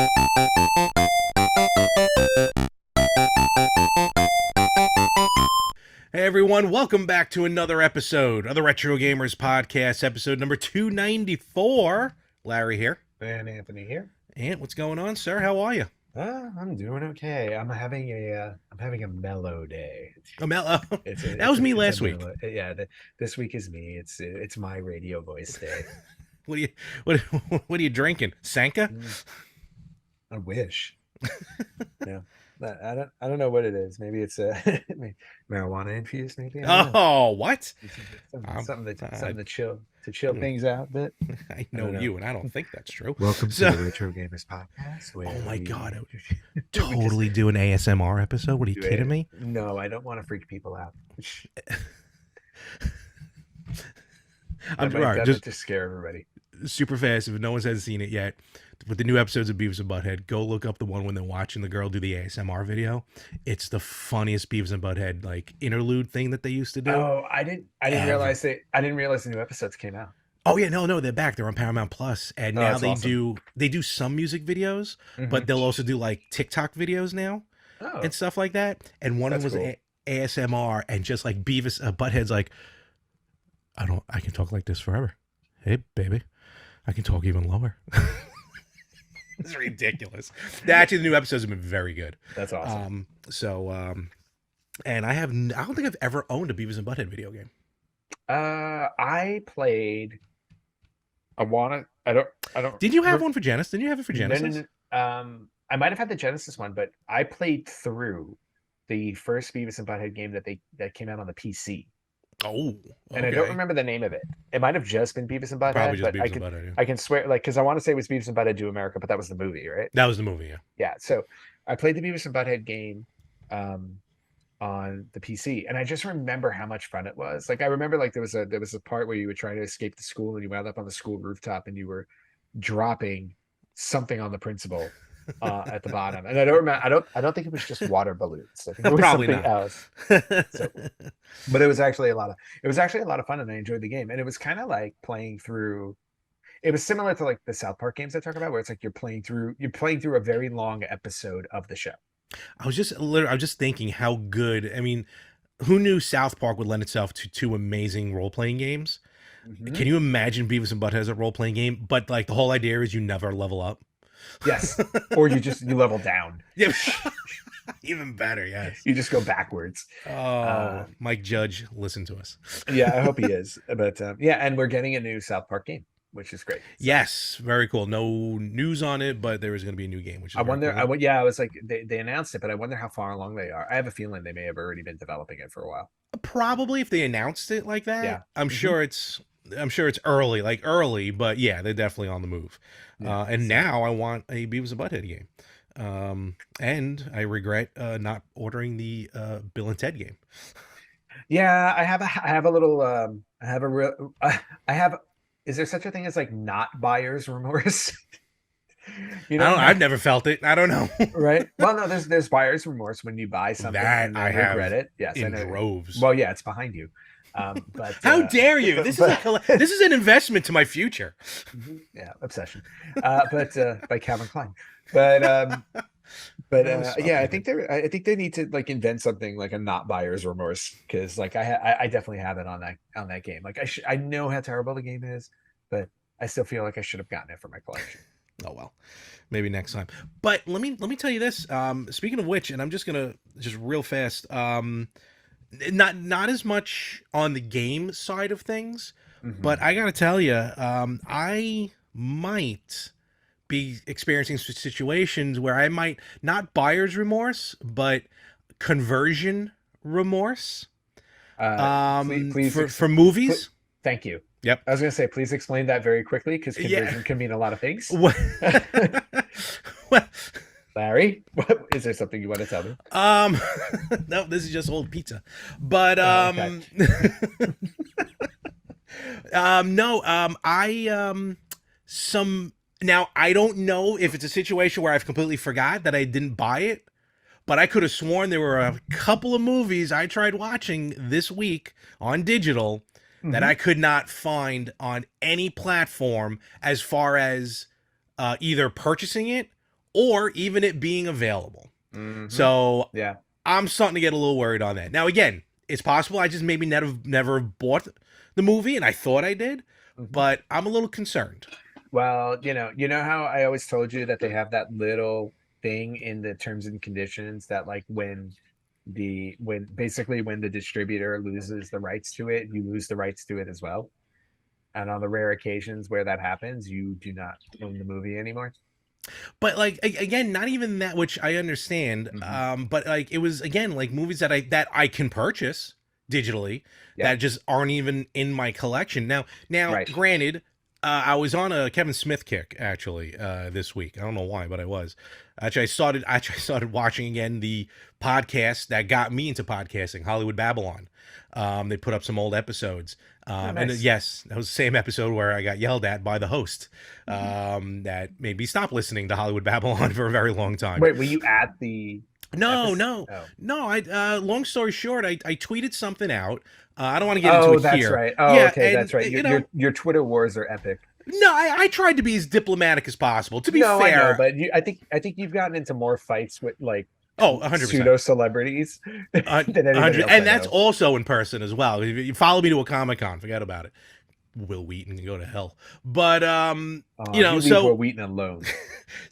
Hey everyone, welcome back to another episode of the Retro Gamers Podcast, episode number 294. Larry here. And Anthony here. And what's going on, sir? How are you? I'm doing okay. I'm having a mellow day. Mellow. It's That was me last week. This week is me. It's my radio voice day. What are you what are you drinking? Sanka? I wish. Yeah. I don't know what it is. Maybe it's marijuana infused. Maybe. Oh, what? Something to chill things out a bit. I know you, and I don't think that's true. Welcome to the Retro Gamers Podcast. Oh my God! Totally do an ASMR episode. What are you kidding me? No, I don't want to freak people out. I'm sorry, just to scare everybody. Super fast. If no one has seen it yet, with the new episodes of Beavis and Butthead, go look up the one when they're watching the girl do the ASMR video. It's the funniest Beavis and Butthead like interlude thing that they used to do. Oh, I didn't realize the new episodes came out. Oh yeah, no, they're back. They're on Paramount Plus, and now they do some music videos, but they'll also do like TikTok videos now and stuff like that. And one of them was cool. ASMR, and just like Beavis Butthead's like, I can talk like this forever. Hey baby, I can talk even lower. It's ridiculous. Actually, the new episodes have been very good. That's awesome. And I don't think I've ever owned a Beavis and Butthead video game. I played. I don't. Did you have one for Genesis? Didn't you have it for Genesis? No. I might have had the Genesis one, but I played through the first Beavis and Butthead game that came out on the PC. Oh, okay. And I don't remember the name of it. It might have just been Beavis and Butthead. Probably just Beavis and Butthead. Yeah. I can swear, like, because I want to say it was Beavis and Butthead Do America, but that was the movie, right? That was the movie, yeah. Yeah. So I played the Beavis and Butthead game on the PC, and I just remember how much fun it was. Like, I remember like there was a part where you were trying to escape the school, and you wound up on the school rooftop, and you were dropping something on the principal at the bottom. And I don't remember. I don't think it was just water balloons. I think it was probably something not. else. But it was actually a lot of fun, and I enjoyed the game. And it was kind of like playing through. It was similar to like the South Park games I talk about, where it's like you're playing through a very long episode of the show. I was just thinking how good. I mean, who knew South Park would lend itself to two amazing role-playing games? Mm-hmm. Can you imagine Beavis and Butthead as a role-playing game? But like the whole idea is you never level up. Yes, or you level down. Yeah, even better. Yes, you just go backwards. Oh, Mike Judge, listen to us. Yeah, I hope he is. But yeah, and we're getting a new South Park game, which is great. So. Yes, very cool. No news on it, but there is going to be a new game. Which is I wonder. Cool. I was like, they announced it, but I wonder how far along they are. I have a feeling they may have already been developing it for a while. Probably if they announced it like that. Yeah, I'm sure it's early, but yeah, they're definitely on the move. Yeah, and now I want a Beavis and Butthead game. And I regret not ordering the Bill and Ted game. Yeah, I have. Is there such a thing as like not buyer's remorse? You know, I've never felt it. I don't know. Right? Well, no, there's buyer's remorse when you buy something and I regret it. Yes, in droves. Well, yeah, it's behind you. But how dare you? This is an investment to my future. Yeah, Obsession. But by Calvin Klein. But yeah, I think they need to like invent something like a not buyer's remorse, because like I definitely have it on that game. Like I know how terrible the game is, but I still feel like I should have gotten it for my collection. Oh well, maybe next time. But let me tell you this. Speaking of which, and I'm just gonna real fast. Not as much on the game side of things, but I gotta tell you, I might be experiencing situations where I might not buyer's remorse, but conversion remorse. Please for movies. Thank you. Yep. I was going to say, please explain that very quickly, because conversion can mean a lot of things. Larry, is there something you want to tell me? No, this is just old pizza. But now I don't know if it's a situation where I've completely forgot that I didn't buy it, but I could have sworn there were a couple of movies I tried watching this week on digital that I could not find on any platform as far as either purchasing it or even it being available. Mm-hmm. So Yeah. I'm starting to get a little worried on that. Now, again, it's possible I just maybe never bought the movie, and I thought I did, Mm-hmm. but I'm a little concerned. Well, you know how I always told you that they have that little thing in the terms and conditions that like when basically when the distributor loses the rights to it, you lose the rights to it as well. And on the rare occasions where that happens, you do not own the movie anymore. But like again, not even that, which I understand. Mm-hmm. But like it was again like movies that I can purchase digitally that Yep. just aren't even in my collection. Now, Right. granted, I was on a Kevin Smith kick actually this week. I don't know why, but I was. Actually, I started watching again the podcast that got me into podcasting, Hollywood Babylon. They put up some old episodes. Oh, And nice. yes, that was the same episode where I got yelled at by the host. Mhm. That made me stop listening to Hollywood Babylon for a very long time. Wait, were you at the No, episode? no, Oh. no. Long story short, I tweeted something out. I don't want to get into Oh, it that's here. right. Oh, Yeah, okay, and that's right. Your Twitter wars are epic. no, I tried to be as diplomatic as possible. To be No, I know, fair, but I think you've gotten into more fights with like oh, 100%. pseudo celebrities than anybody 100, else and I that's know. also in person as well. If you follow me to a Comic-Con, forget about it. Will Wheaton can go to hell. But You leave Will so Wheaton alone.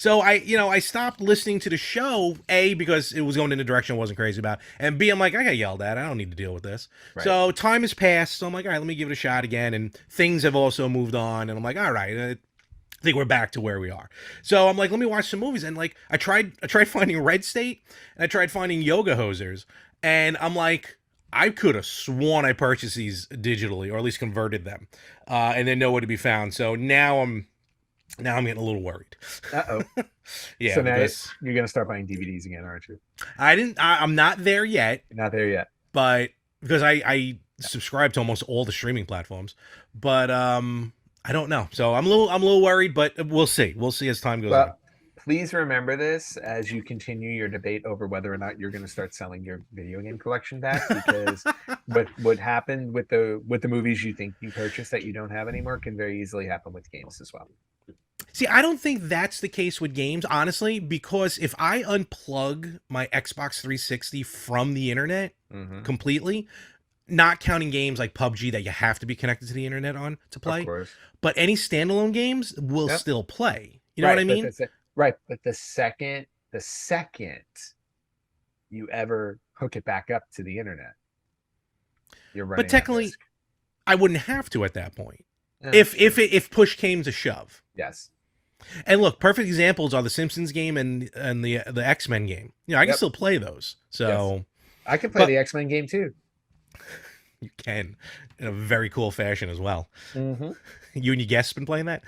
I stopped listening to the show, A, because it was going in a direction I wasn't crazy about, and B, I'm like, I got yelled at. I don't need to deal with this. Right. So time has passed. So I'm like, all right, let me give it a shot again. And things have also moved on. And I'm like, all right, I think we're back to where we are. So I'm like, let me watch some movies. And like, I tried finding Red State, and I tried finding Yoga Hosers, and I'm like, I could have sworn I purchased these digitally, or at least converted them, and they're nowhere to be found. So now I'm getting a little worried. Uh-oh. Yeah, So now because you're gonna start buying DVDs again, aren't you? I'm not there yet, You're not there yet. but because I subscribe to almost all the streaming platforms, but I don't know. So I'm a little worried, but we'll see. We'll see as time goes on. Well, please remember this as you continue your debate over whether or not you're going to start selling your video game collection back, because what happened with the movies you think you purchased that you don't have anymore can very easily happen with games as well. See, I don't think that's the case with games, honestly, because if I unplug my Xbox 360 from the internet Mm-hmm. completely, not counting games like PUBG that you have to be connected to the internet on to Of play, course. but any standalone games will Yep. still play. You know Right, what I but mean? right, but the second you ever hook it back up to the internet, you're But running that technically, risk. I wouldn't have to at that point. Yeah, If push came to shove. yes. And look, perfect examples are the Simpsons game and the X-Men game. You know, I can Yep. still play those. So I can play but the X-Men game too. you can in a very cool fashion as well. Mm-hmm. You and your guests been playing that?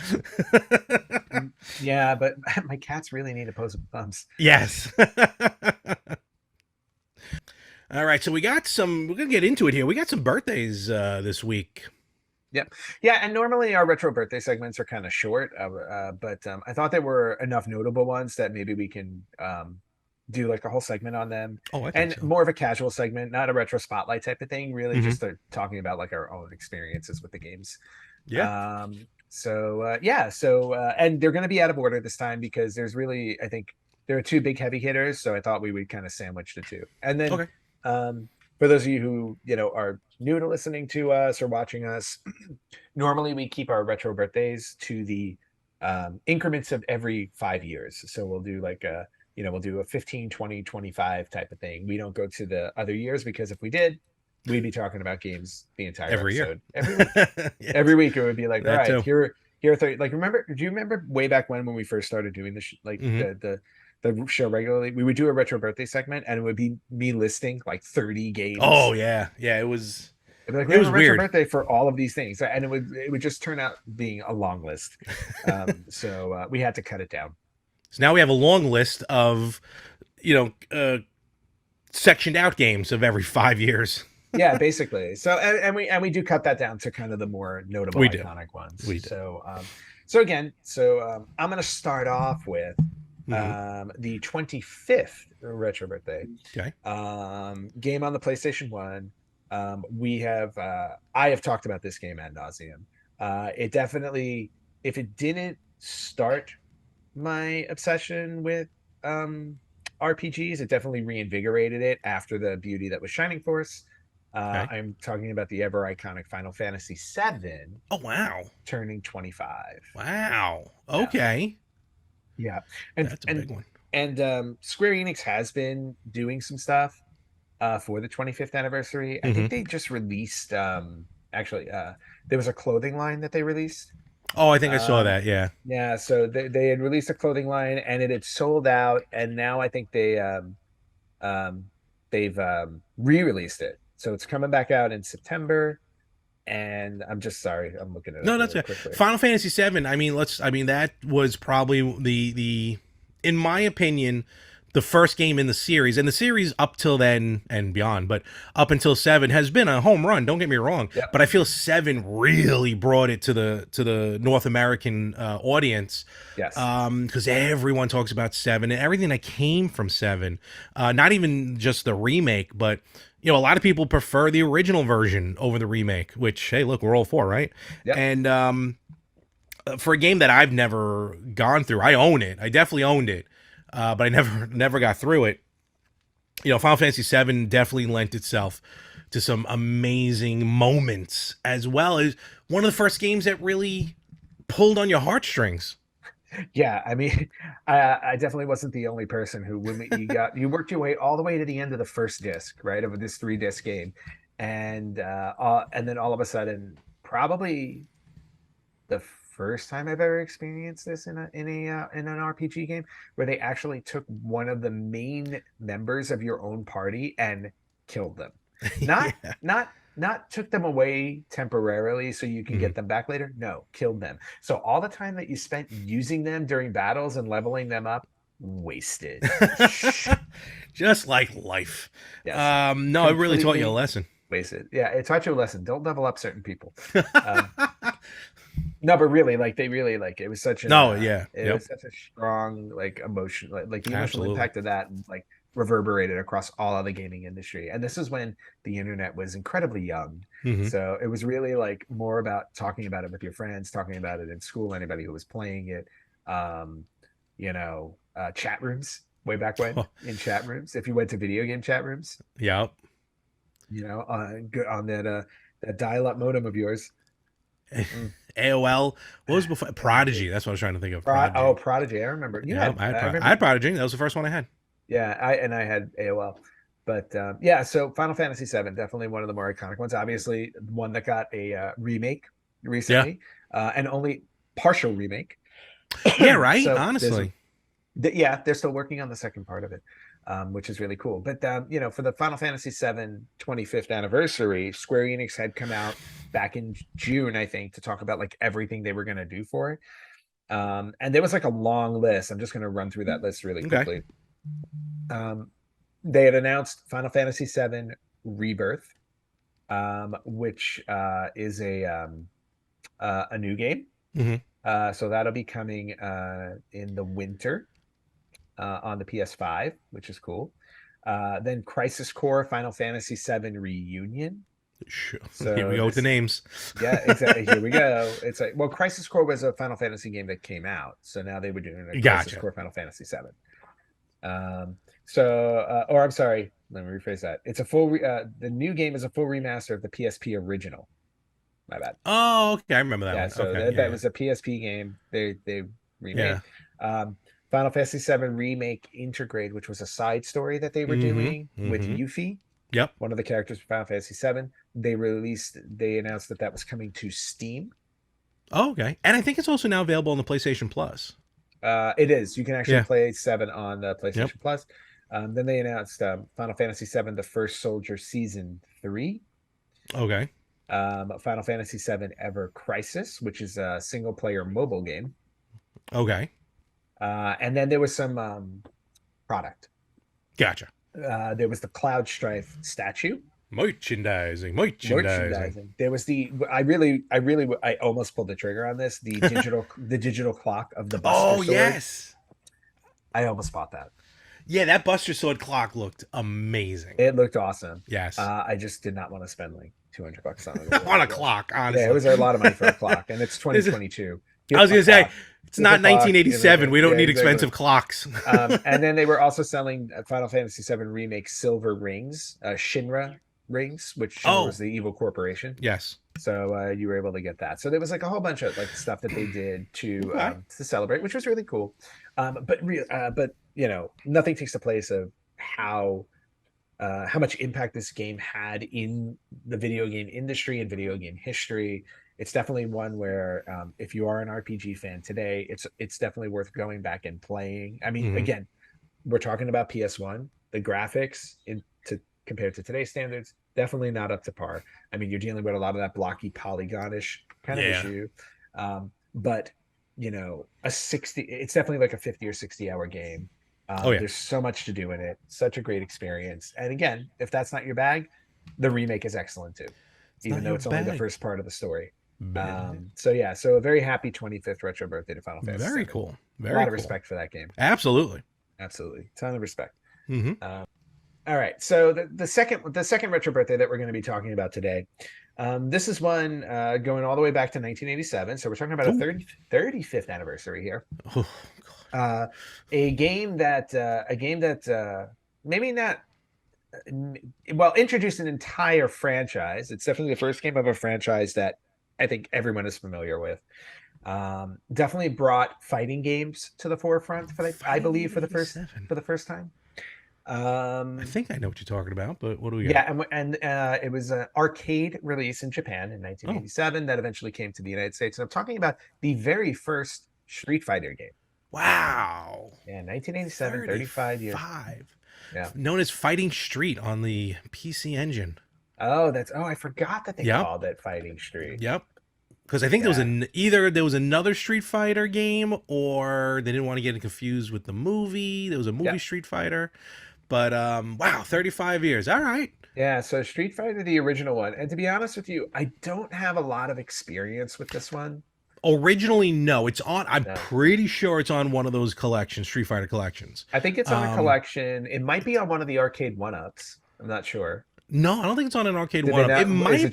Yeah, but my cats really need opposable thumbs. Yes. All right, so we're gonna get into it here. We got some birthdays this week. Yep. Yeah, and normally our retro birthday segments are kind of short, but I thought there were enough notable ones that maybe we can do like a whole segment on them, Oh, I think and so. more of a casual segment, not a retro spotlight type of thing. Really, Mhm. just talking about like our own experiences with the games. Yeah. And they're going to be out of order this time because there's really, I think, there are two big heavy hitters, so I thought we would kind of sandwich the two, and then. Okay. For those of you who are new to listening to us or watching us, normally we keep our retro birthdays to the increments of every 5 years. So we'll do like we'll do a 15, 20, 25 type of thing. We don't go to the other years because if we did, we'd be talking about games the entire Every year. episode. Every week. Yeah. Every week it would be like, all That right, too. here are 30. Like, do you remember way back when we first started doing this, Mhm. the show regularly? We would do a retro birthday segment, and it would be me listing like 30 games. Oh yeah. Yeah, it was It'd be like, it we have was a retro weird. birthday for all of these things, and it would just turn out being a long list. So we had to cut it down. So now we have a long list of you know, sectioned out games of every 5 years. Yeah, basically. So and we do cut that down to kind of the more notable, We do. iconic ones. We do. So I'm going to start off with Mhm. the 25th retro birthday. Okay. Game on the PlayStation 1. I have talked about this game ad nauseum. It definitely, if it didn't start my obsession with RPGs. It definitely reinvigorated it after the beauty that was Shining Force. Okay. I'm talking about the ever iconic Final Fantasy VII Oh wow. turning 25. Wow. Yeah, Okay. yeah, and That's a and big one. and Square Enix has been doing some stuff for the 25th anniversary. I Hmm. think they just released actually there was a clothing line that they released. Oh, I think I saw Um, that. Yeah. yeah, so they had released a clothing line and it had sold out, and now I think um, they've re-released it. So it's coming back out in September. And I'm just sorry, I'm looking it up No, that's really it. quickly. Final Fantasy VII. I mean, let's. I mean, that was probably in my opinion, the first game in the series, and the series up till then and beyond, but up until seven has been a home run. Don't get me wrong, Yep. but I feel seven really brought it to the North American audience. Yes. Because everyone talks about seven and everything that came from seven, not even just the remake, but a lot of people prefer the original version over the remake. Which, hey, look, we're all for, right? Yep. And for a game that I've never gone through, I own it. I definitely owned it, but I never got through it. Final Fantasy VII definitely lent itself to some amazing moments, as well as one of the first games that really pulled on your heartstrings. Yeah, I mean, I definitely wasn't the only person who when you worked your way all the way to the end of the first disc, right, of this 3 disc game, and then all of a sudden, probably the first time I've ever experienced this in an RPG game, where they actually took one of the main members of your own party and killed them. Not Yeah. not took them away temporarily so you can Mhm. get them back later. No, killed them. So all the time that you spent using them during battles and leveling them up, wasted. Just like life. Yes, No, it really taught you a completely lesson. wasted. Yeah, it taught you a lesson. Don't level up certain people. Um, No, but really, like they really like No, yeah. it Yep. was such a strong like emotion, like the emotional Absolutely. impact of that like reverberated across all of the gaming industry. And this is when the internet was incredibly young. Hmm. So it was really like more about talking about it with your friends, talking about it in school, anybody who was playing it. Um, chat rooms way back when in chat rooms. If you went to video game chat rooms, Yep. on that dial-up modem of yours. Mm. AOL. What was before Prodigy. Prodigy? That's what I was trying to think of. Prodigy. Prodigy. I remember. Yeah, I I had remember. Prodigy. That was the first one I had. Yeah, I had AOL. But yeah, so Final Fantasy VII, definitely one of the more iconic ones. Obviously, one that got a remake Yeah. recently, and only partial remake. Yeah. Right. So Honestly. yeah, they're still working on the second part of it, which is really cool. But for the Final Fantasy VII 25th anniversary, Square Enix had come out back in June, I think, to talk about like everything they were going to do for it. And there was like a long list. I'm just going to run through that list really Okay. quickly. Um, they had announced Final Fantasy VII Rebirth, which is a new game. Hmm. So that'll be coming in the winter on the PS5, which is cool. Then Crisis Core Final Fantasy VII Reunion. Sure. Here we So go with the this, names. yeah, exactly. Here we go. It's like, well, Crisis Core was a Final Fantasy game that came out, so now they were doing a Crisis Gotcha. Core Final Fantasy VII. Or I'm sorry, let me rephrase that. It's a the new game is a full remaster of the PSP original. My bad. Oh, okay. I remember that Yeah, one. so Okay. that Yeah. was a PSP game they remade. Yeah. Um, Final Fantasy VII Remake Intergrade, which was a side story that they were Yeah. doing with Mm-hmm. Yuffie, Yep. one of the characters from Final Fantasy VII. They announced that was coming to Steam. Oh, okay. And I think it's also now available on the PlayStation Plus. It is. You can actually Yeah. play 7 on the Yep. PlayStation Plus. Then they announced Final Fantasy VII: The First Soldier Season 3. Okay. Final Fantasy VII Ever Crisis, which is a single player mobile game. Okay. And then there was some Gotcha. there was the Cloud Strife statue. Merchandising. There was I almost pulled the trigger on this. The digital clock of the Buster Oh, Sword. yes. I almost bought that. Yeah, that Buster Sword clock looked amazing. It looked awesome. Yes. I just did not want to spend like $200 on it. On a clock, honestly. Yeah, it was a lot of money for a clock, and it's 2022. I was gonna say it's Flip a not clock, 1987. We don't yeah, need exactly. expensive clocks. And then they were also selling Final Fantasy VII Remake silver rings, Shinra rings, which Shinra Oh, was the evil corporation. yes. So you were able to get that. So there was like a whole bunch of like stuff that they did Okay. to celebrate, which was really cool. But you know, nothing takes the place of how much impact this game had in the video game industry and video game history. It's definitely one where if you are an RPG fan today, it's definitely worth going back and playing. I mean, Hmm. again, we're talking about PS1. The graphics compared to today's standards, definitely not up to par. I mean, you're dealing with a lot of that blocky polygonish kind of Yeah. issue. But you know, it's definitely like a 50 or 60 hour game. Oh yeah. There's so much to do in it. Such a great experience. And again, if that's not your bag, the remake is excellent too, It's even not though your it's only the bag. first part of the story. Bad. So yeah, so a very happy 25th retro birthday to Final Fantasy Very VII. cool. A Very lot of cool. respect for that game. Absolutely. Absolutely, ton of respect. Hmm. All right, so the second retro birthday that we're going to be talking about today, this is one going all the way back to 1987. So we're talking about a Oh. 35th anniversary here. Oh, God. A game that maybe not well introduced an entire franchise. It's definitely the first game of a franchise that I think everyone is familiar with. Definitely brought fighting games to the forefront I believe for the first 87. time. I think I know what you're talking about, but what do we got? Yeah, and it was an arcade release in Japan in Oh, 1987 that eventually came to the United States. And I'm talking about the very first Street Fighter game. wow. Yeah, 1987, 35 years. 35. Yeah. Known as Fighting Street on the PC Engine. Oh, I forgot that they Yep. called it Fighting Street. Yep. Because I think there was Yeah. either there was another Street Fighter game, or they didn't want to get it confused with the movie. There was a movie Yeah. Street Fighter. But wow, 35 years. All right. Yeah, so Street Fighter, the original one. And to be honest with you, I don't have a lot of experience with this one. Originally, no. It's on. I'm No. pretty sure it's on one of those collections, Street Fighter collections. I think it's on a collection. It might be on one of the arcade one-ups. I'm not sure. No, I don't think it's on an arcade Did one they up. It not? might. Is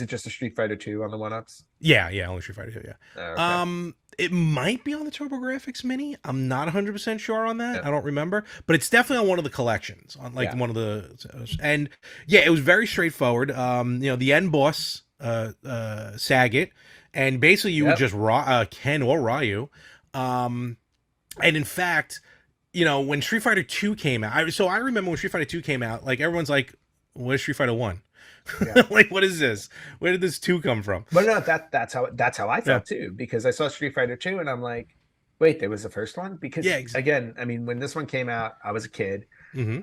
it just a Street Fighter 2 on the one-ups? Yeah, only Street Fighter 2, yeah. Oh, okay. It might be on the TurboGrafx Mini. I'm not 100% sure on that. Yeah. I don't remember, but it's definitely on one of the collections, on like Yeah. one of the. And yeah, it was very straightforward. You know, the end boss, Sagat, and basically you would Yep. just Ken or Ryu. And in fact, you know, when Street Fighter 2 came out, I remember when Street Fighter 2 came out, like everyone's like, "Where's Street Fighter 1?" Yeah. Like, what is this? Where did this 2 come from? But no, that's how I felt too, because I saw Street Fighter 2 and I'm like, wait, there was the first one? Because Yeah, again, I mean, when this one came out, I was a kid. Hmm.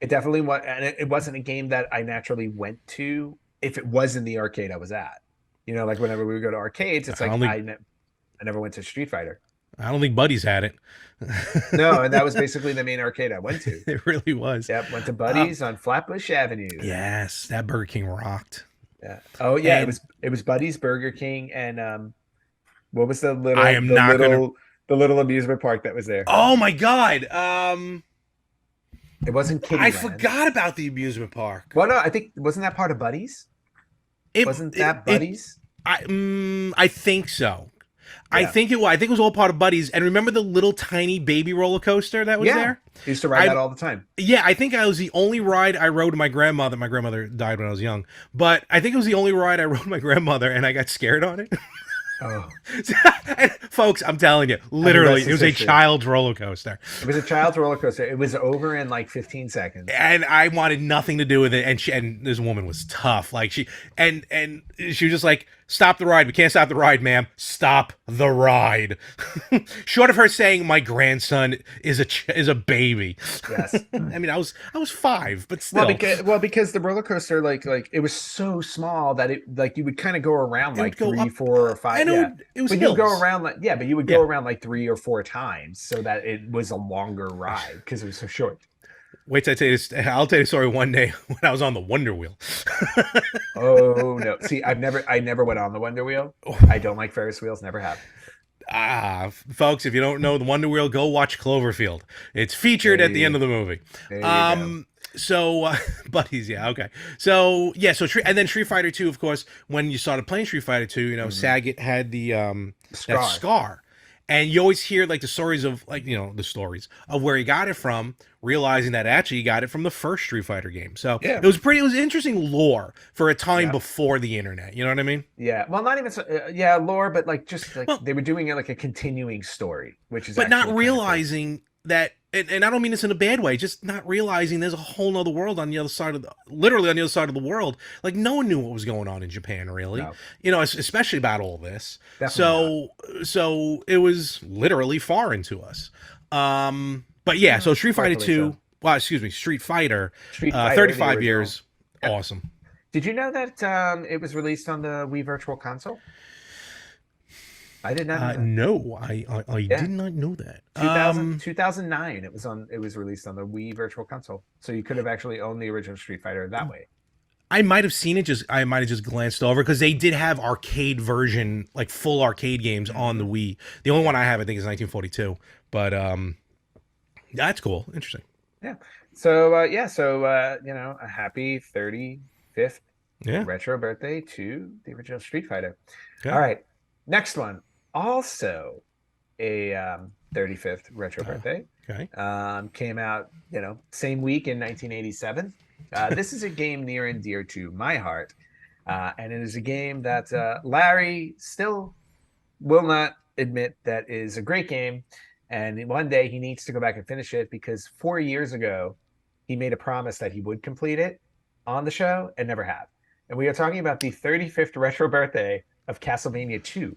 It definitely was, and it wasn't a game that I naturally went to if it was in the arcade I was at. You know, like whenever we would go to arcades, it's I like don't think I never went to Street Fighter. I don't think Buddies had it. No, and that was basically the main arcade I went to. It really was. Yep, went to Buddies on Flatbush Avenue. Yes, that Burger King rocked. Yeah. Oh yeah, And it was Buddies, Burger King, and what was the I am not gonna. the little amusement park that was there? Oh my God. It wasn't Kittyland. I forgot about the amusement park. Well, no, I think wasn't that part of Buddies? Wasn't that Buddies? I think so. I Yeah. think it was. I think it was all part of Buddies. And remember the little tiny baby roller coaster that was Yeah. there? I used to ride I- that all the time. Yeah, I think I was the only ride I rode with my grandmother. My grandmother died when I was young, but I think it was the only ride I rode with my grandmother, and I got scared on it. Oh, And folks, I'm telling you, literally, rest it is was a history. child's roller coaster, it was a child's roller coaster. It was over in like 15 seconds. and I wanted nothing to do with it. And this woman was tough, like and she was just like, "Stop the ride! We can't stop the ride, ma'am. Stop the ride." Short of her saying, "My grandson is a baby." Yes. I mean, I was 5, but still. Because the roller coaster like it was so small that it like you would kind of go around It would like go 3, up, 4, or 5. and Yeah. it was But you would go hills. around like but you would Yeah. go around like 3 or 4 times so that it was a longer ride because it was so short. Wait till I tell you this. I'll tell you a story one day when I was on the Wonder Wheel. Oh no! See, I never went on the Wonder Wheel. I don't like Ferris wheels. Never have. Folks, if you don't know the Wonder Wheel, go watch Cloverfield. It's featured at the end of the movie. There you go. So buddies, yeah, okay. So yeah, and then Street Fighter 2, of course, when you started playing Street Fighter 2, Hmm. Sagat had the that Scar. scar. And you always hear like the stories of like, the stories of where he got it from, realizing that actually he got it from the first Street Fighter game. So Yeah. it was interesting lore for a time Yeah. before the internet. You know what I mean? Yeah. Well, not even so, yeah, lore, but like just like Well, they were doing it like a continuing story, which is but not actually kind of cool. realizing that, and I don't mean this in a bad way, just not realizing there's a whole nother world on the other side of literally on the other side of the world. Like no one knew what was going on in Japan, really, No, especially about all this. definitely not. So it was literally foreign to us. But yeah, so Street Fighter Rightfully so. 2, well, excuse me, Street Fighter, Street Fighter, the 35 original. years, Yep. awesome. Did you know that it was released on the Wii Virtual Console? I did not know that. No, I Yeah. did not know that. 2009 it was released on the Wii Virtual Console. So you could have actually owned the original Street Fighter that way. I might have seen it. I might have just glanced over because they did have arcade version, like full arcade games on the Hmm. Wii. The only one I have, I think, is 1942. But that's cool. Interesting. Yeah. So a happy 35th Yeah. retro birthday to the original Street Fighter. Okay. All right. Next one. Also a 35th retro Oh, birthday. okay. Came out, same week in 1987. This is a game near and dear to my heart. And it is a game that Larry still will not admit that is a great game. And one day he needs to go back and finish it because 4 years ago, he made a promise that he would complete it on the show and never have. And we are talking about the 35th retro birthday of Castlevania 2.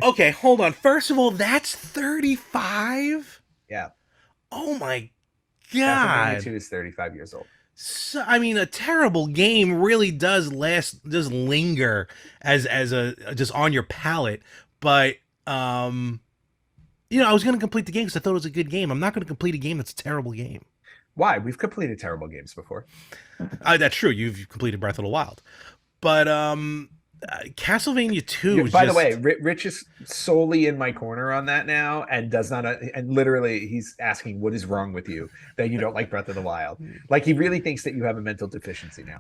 Okay, hold on. First of all, that's 35. Yeah. Oh my Castlevania god. 2 is 35 years old. So, I mean, a terrible game really does linger as a just on your palate. But I was going to complete the game because I thought it was a good game. I'm not going to complete a game that's a terrible game. Why? We've completed terrible games before. That's true. You've completed Breath of the Wild, but Castlevania 2 is By the just. way, Rich is solely in my corner on that now, and does not. And literally, he's asking, "What is wrong with you that you don't like Breath of the Wild?" Like he really thinks that you have a mental deficiency now.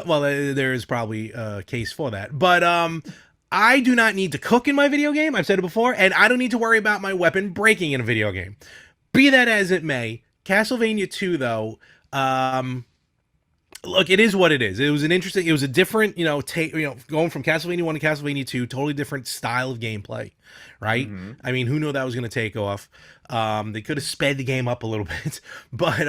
Well, there is probably a case for that, but I do not need to cook in my video game. I've said it before, and I don't need to worry about my weapon breaking in a video game. Be that as it may, Castlevania 2 though, look, it is what it is. It was a different, going from Castlevania 1 to Castlevania 2, totally different style of gameplay, right? Mm-hmm. I mean, who knew that was going to take off? They could have sped the game up a little bit, but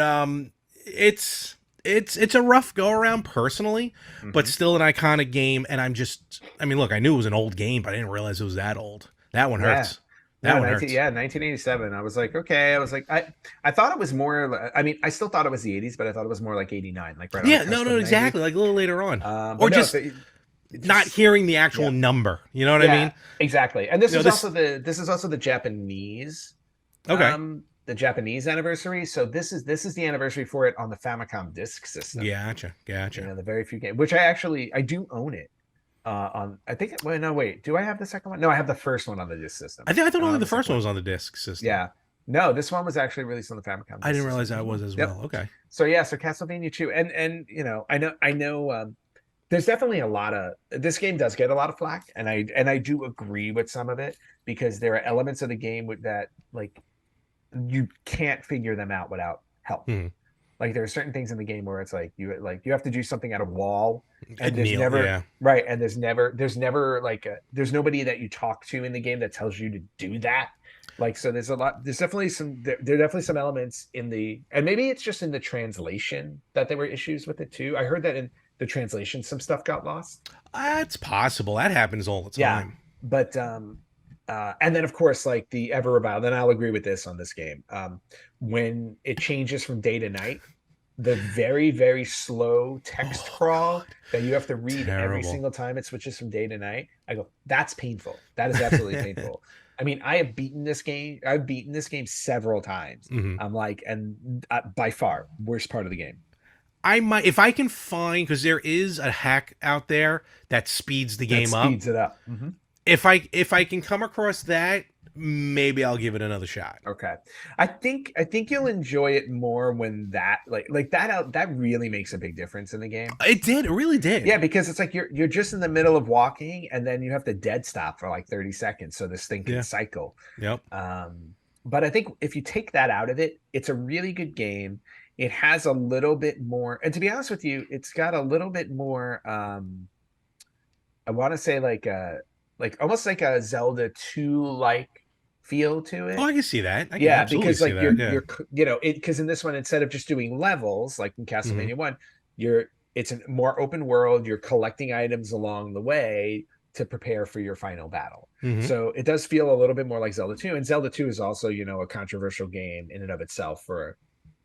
it's a rough go around personally, but Mm-hmm. still an iconic game. And I mean, look, I knew it was an old game, but I didn't realize it was that old. That one Yeah. hurts. That No, one hurts. 1987. I was like, okay. I was like, I thought it was more. I mean, I still thought it was the 80s, but I thought it was more like 89, like right on the Yeah, cusp no, of 90. exactly. Like a little later on, But or no, just not hearing the actual yeah. number. You know what I mean? Exactly. And this You know, is this- also the Japanese Okay. the Japanese anniversary. So this is the anniversary for it on the Famicom Disk System. Gotcha. The very few games, which I do own it. On I think well no wait, do I have the second one? No, I have the first one on the Disk System. I thought And only on the first second one was on the disc system. Yeah. No, this one was actually released on the Famicom. I didn't Disk realize System. that was as Yep. well. Okay. So Castlevania 2, and I know there's definitely a lot of this game does get a lot of flack, and I do agree with some of it because there are elements of the game that like you can't figure them out without help. Mhm. Like there are certain things in the game where it's like you have to do something at a wall, and there's Neil, never yeah. right, and there's never like there's nobody that you talk to in the game that tells you to do that. Like so, there's definitely there are definitely some elements in and maybe it's just in the translation that there were issues with it too. I heard that in the translation some stuff got lost. That's possible. That happens all the time. But and then of course like the ever reviled, then I'll agree with this on this game. When it changes from day to night, the very, very slow text crawl that you have to read every Terrible. single time it switches from day to night, I go, that's painful. That is absolutely painful. I mean, I've beaten this game several times. Mhm. I'm like, and by far worst part of the game. I might, if I can find, because there is a hack out there that speeds the game up. Speeds it up. If I can come across that, maybe I'll give it another shot. Okay. I think you'll enjoy it more when that like that out that really makes a big difference in the game. It did. It really Yeah, did. because it's like you're just in the middle of walking and then you have to dead stop for like 30 seconds so this thing can Yeah. cycle. Yep. But I think if you take that out of it, it's a really good game. It has a little bit more, and to be honest with you, it's got a little bit more I want to say like almost like a Zelda 2 like feel to Oh, it. I can see that. I can Yeah, absolutely because see like that. Yeah. because in this one, instead of just doing levels like in Hmm. Castlevania 1, it's a more open world. You're collecting items along the way to prepare for your final battle. Hmm. So it does feel a little bit more like Zelda 2. And Zelda 2 is also, a controversial game in and of itself for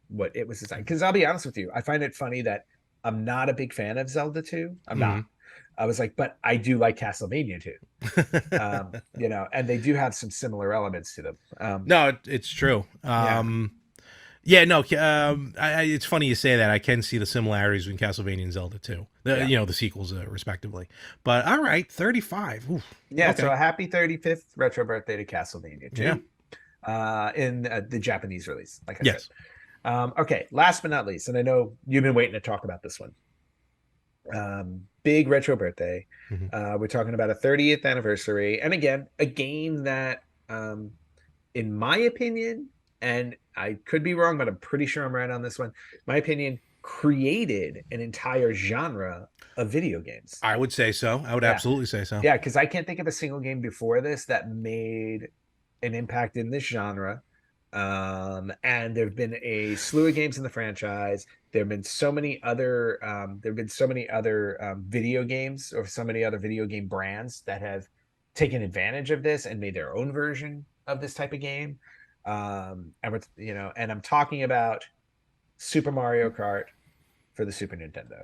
what it was designed. Because I'll be honest with you, I find it funny that I'm not a big fan of Zelda 2. I'm not. Hmm. I was like, but I do like Castlevania 2. And they do have some similar elements to them. No, it's true. Yeah. Yeah, no, it's funny you say that. I can see the similarities between Castlevania and Zelda too. Yeah. The sequels, respectively. But all right, 35. Oof. Yeah, so Okay. a happy 35th retro birthday to Castlevania Yeah. 2 in the Japanese release, like I said. Yes. Okay, last but not least, and I know you've been waiting to talk about this one. Big retro birthday. Mhm. We're talking about a 30th anniversary. And again, a game that, in my opinion, and I could be wrong, but I'm pretty sure I'm right on this one. My opinion created an entire genre of video games. I would say so. I would Yeah. absolutely say so. Yeah, because I can't think of a single game before this that made an impact in this genre. And there have been a slew of games in the franchise. There have been so many other video games or so many other video game brands that have taken advantage of this and made their own version of this type of game. And I'm talking about Super Mario Kart for the Super Nintendo.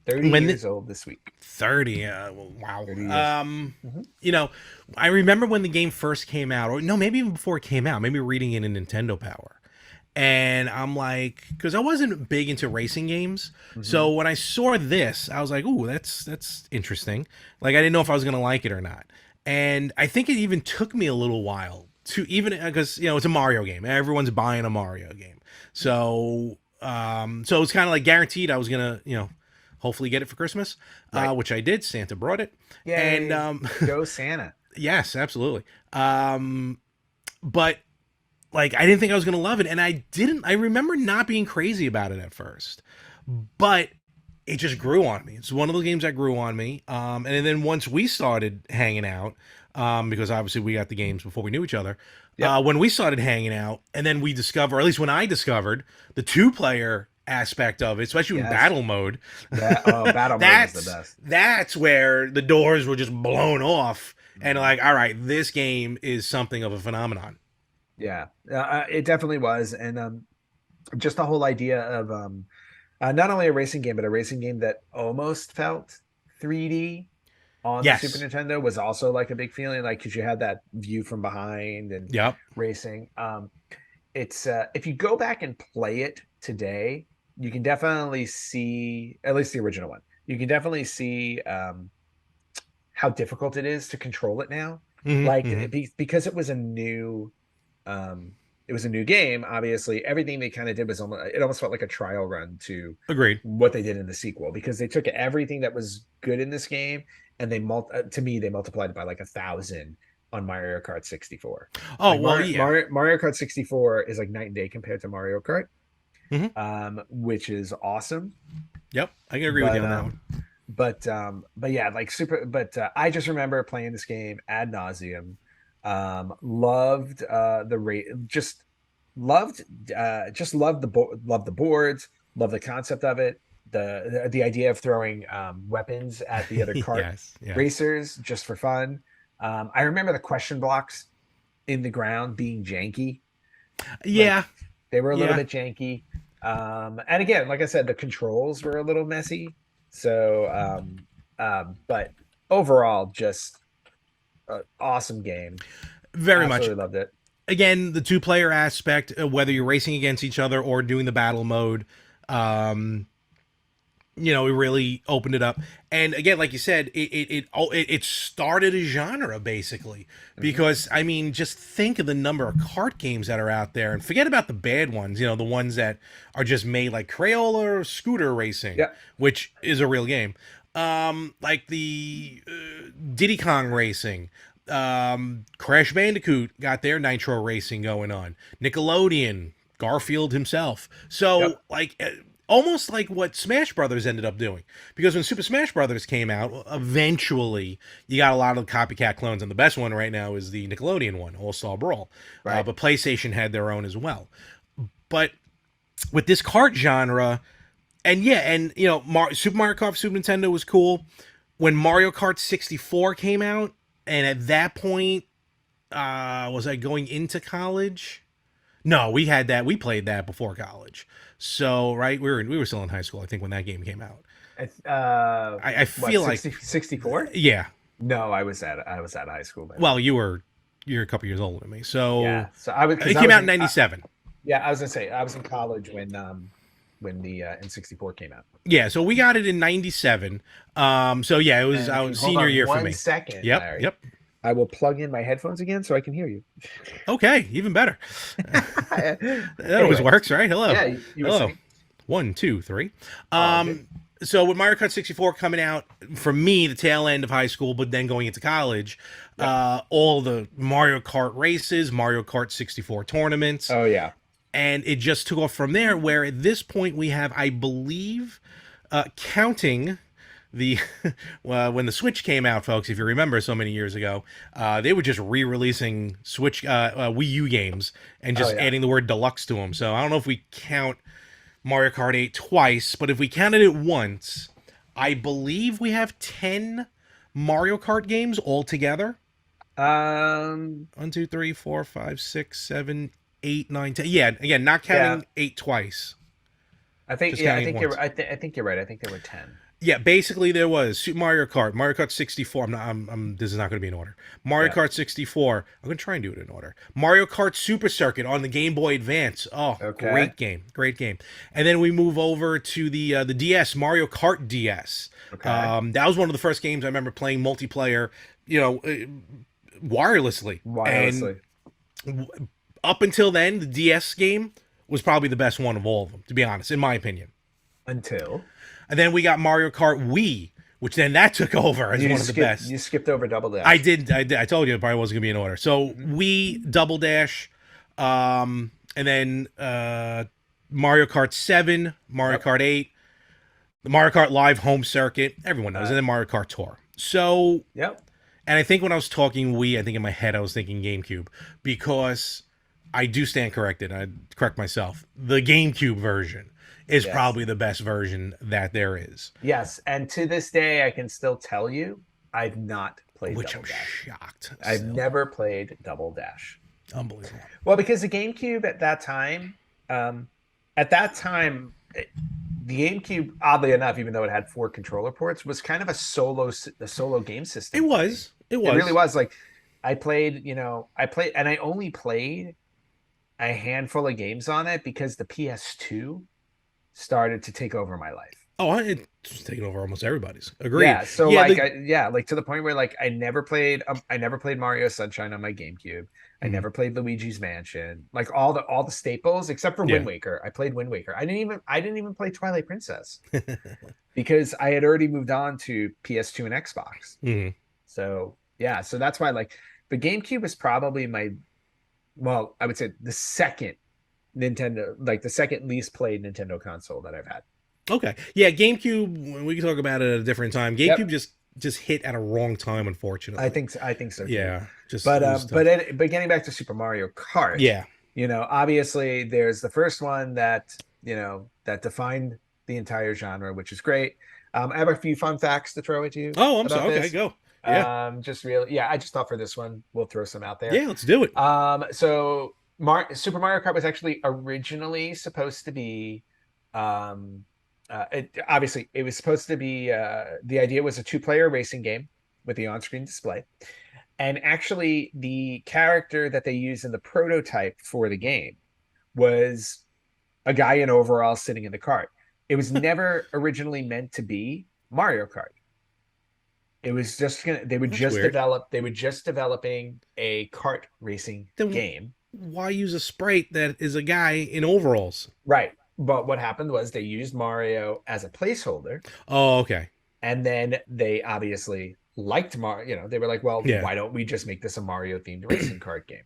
30 When years old this week. 30, well, wow. 30 years. Mhm. I remember when the game first came out, or no, maybe even before it came out, maybe reading it in Nintendo Power. And I'm like, because I wasn't big into racing games, so when I saw this, I was like, "Ooh, that's interesting." Like, I didn't know if I was gonna like it or not, and I think it even took me a little while to even because it's a Mario game. Everyone's buying a Mario game, so it's kind of like guaranteed I was gonna hopefully get it for Christmas, Right. which I did. Santa brought it, Yay. and Go Santa. yes, absolutely. But like I didn't think I was gonna love it, and I didn't. I remember not being crazy about it at first, but it just grew on me. It's one of those games that grew on me. And then once we started hanging out, because obviously we got the games before we knew each other. Yep. When we started hanging out, and then we discover, or at least when I discovered, the two-player aspect of it, especially in Yes. battle mode. Battle mode is the best. That's where the doors were just blown off, and like, all right, this game is something of a phenomenon. Yeah, it definitely was. And just the whole idea of not only a racing game, but a racing game that almost felt 3D on Yes. the Super Nintendo was also like a big feeling, like because you had that view from behind and Yep. racing. It's if you go back and play it today, you can definitely see, at least the original one, you can definitely see how difficult it is to control it now. Mhm. Because it was a new game. Obviously, everything they kind of did was almost felt like a trial run to Agreed. what they did in the sequel, because they took everything that was good in this game and they multiplied it by like 1,000 on Mario Kart 64. Oh Like well, yeah. Mario Kart 64 is like night and day compared to Mario Kart, Mhm. which is awesome. Yep, I can agree with you on that one. But yeah, like I just remember playing this game ad nauseum. Loved the rate, loved loved the boards, loved the concept of it, the idea of throwing weapons at the other kart Yes. Yeah. racers just for fun. I remember the question blocks in the ground being janky. Yeah. They were a little Yeah. bit janky. And again, like I said, the controls were a little messy. So, but overall, just an awesome game. Very much. Absolutely loved it. Again, the two-player aspect, whether you're racing against each other or doing the battle mode, it really opened it up. And again, like you said, it started a genre basically. Hmm. Because I mean, just think of the number of kart games that are out there, and forget about the bad ones. The ones that are just made like Crayola or Scooter Racing, Yeah. which is a real game. Like the Diddy Kong Racing. Crash Bandicoot got their Nitro Racing going on. Nickelodeon, Garfield himself. So Yep. like almost like what Smash Brothers ended up doing. Because when Super Smash Brothers came out, eventually you got a lot of copycat clones, and the best one right now is the Nickelodeon one, All Star Brawl. Right. But PlayStation had their own as well. But with this kart genre, and yeah, and Super Mario Kart for Super Nintendo was cool. When Mario Kart 64 came out, and at that point, was I going into college? No, we had that. We played that before college. So right, we were still in high school, I think, when that game came out. I What, feel like 64? yeah. No, I was at high school then. Well, you're a couple years older than me, so Yeah. So I was, because it I came was out in in, '97. yeah, I was gonna say I was in college when the N64 came out. Yeah, so we got it in '97. So yeah, it was And hold senior on year for one me. second, Yep, Larry. yep. I will plug in my headphones again so I can hear you. Okay, even better. That always Anyway, works, right? Hello, yeah, you were hello. saying? 1, 2, 3. Oh, good. So with Mario Kart 64 coming out for me, the tail end of high school, but then going into college, Yep. all the Mario Kart races, Mario Kart 64 tournaments, Oh yeah. and it just took off from there. Where at this point we have, I believe, counting the when the Switch came out, folks. If you remember, so many years ago, they were just re-releasing Switch Wii U games and Oh just yeah. adding the word deluxe to them. So I don't know if we count Mario Kart 8 twice, but if we counted it once, I believe we have 10 Mario Kart games altogether. Um. 1, 2, 3, 4, 5, 6, 7, 8, 9, 10. Yeah, again, not Yeah. counting 8 twice, I think. just Yeah. I counting it think you're. once. I think you're right. I think there were 10. Yeah, basically there was Super Mario Kart, Mario Kart 64. This is not going to be in order. Mario Yeah. Kart 64. I'm going to try and do it in order. Mario Kart Super Circuit on the Game Boy Advance. Oh, Okay. great game, great game. And then we move over to the DS, Mario Kart DS. Okay. That was one of the first games I remember playing multiplayer, you know, wirelessly. And Wirelessly. up until then, the DS game was probably the best one of all of them, to be honest, in my opinion. Until And then we got Mario Kart Wii, which then that took over as one of the best. You skipped over Double I Dash. did. I did. I told you it probably wasn't gonna be in order. So Hmm. Wii, Double Dash, and then Mario Kart 7, Mario Yep. Kart 8, the Mario Kart Live Home Circuit. Everyone knows, and then Mario Kart Tour. So, Yep. and I think when I was talking Wii, I think in my head I was thinking GameCube because I do stand corrected. I correct myself. The GameCube version is Yes. probably the best version that there is. Yes. And to this day, I can still tell you, I've not played Which Double I'm Dash. shocked. I've Still. never played Double Dash. Unbelievable. Well, because the GameCube um, at that time, the GameCube, oddly enough, even though it had 4 controller ports, was kind of a solo game It system for me. was. It It really was. was. Like I played, and I only played a handful of games on it because the PS2 started to take over my life. Oh, it's taken over almost everybody's. Agreed. Yeah, so Yeah. like like to the point where like I never played Mario Sunshine on my GameCube. I Mhm. never played Luigi's Mansion. Like all the staples except for Yeah. Wind Waker. I played Wind Waker. I didn't even play Twilight Princess because I had already moved on to PS2 and Xbox. Mhm. So, yeah, so that's why like the GameCube is probably well, I would say the second the second least played Nintendo console that I've had. Okay. Yeah. GameCube. We can talk about it at a different time. GameCube Yep. just hit at a wrong time, unfortunately. I think so too. Yeah. Just But it was tough. but getting back to Super Mario Kart, Yeah. obviously there's the first one that defined the entire genre, which is great. I have a few fun facts to throw at you Oh, I'm about sorry. Okay, this. go. Yeah. Just really, yeah, I just thought for this one we'll throw some out there. Yeah. Let's do it. So Super Mario Kart was actually originally supposed to be, obviously it was supposed to be. The idea was a 2-player racing game with the on-screen display, and actually the character that they used in the prototype for the game was a guy in overalls sitting in the cart. It was never originally meant to be Mario Kart. It was just gonna That's weird. they were just developing a kart racing Then game. why use a sprite that is a guy in overalls? Right. But what happened was they used Mario as a placeholder, Oh, okay. and then they obviously liked Mario. They were like, well, Yeah. why don't we just make this a Mario themed racing kart game?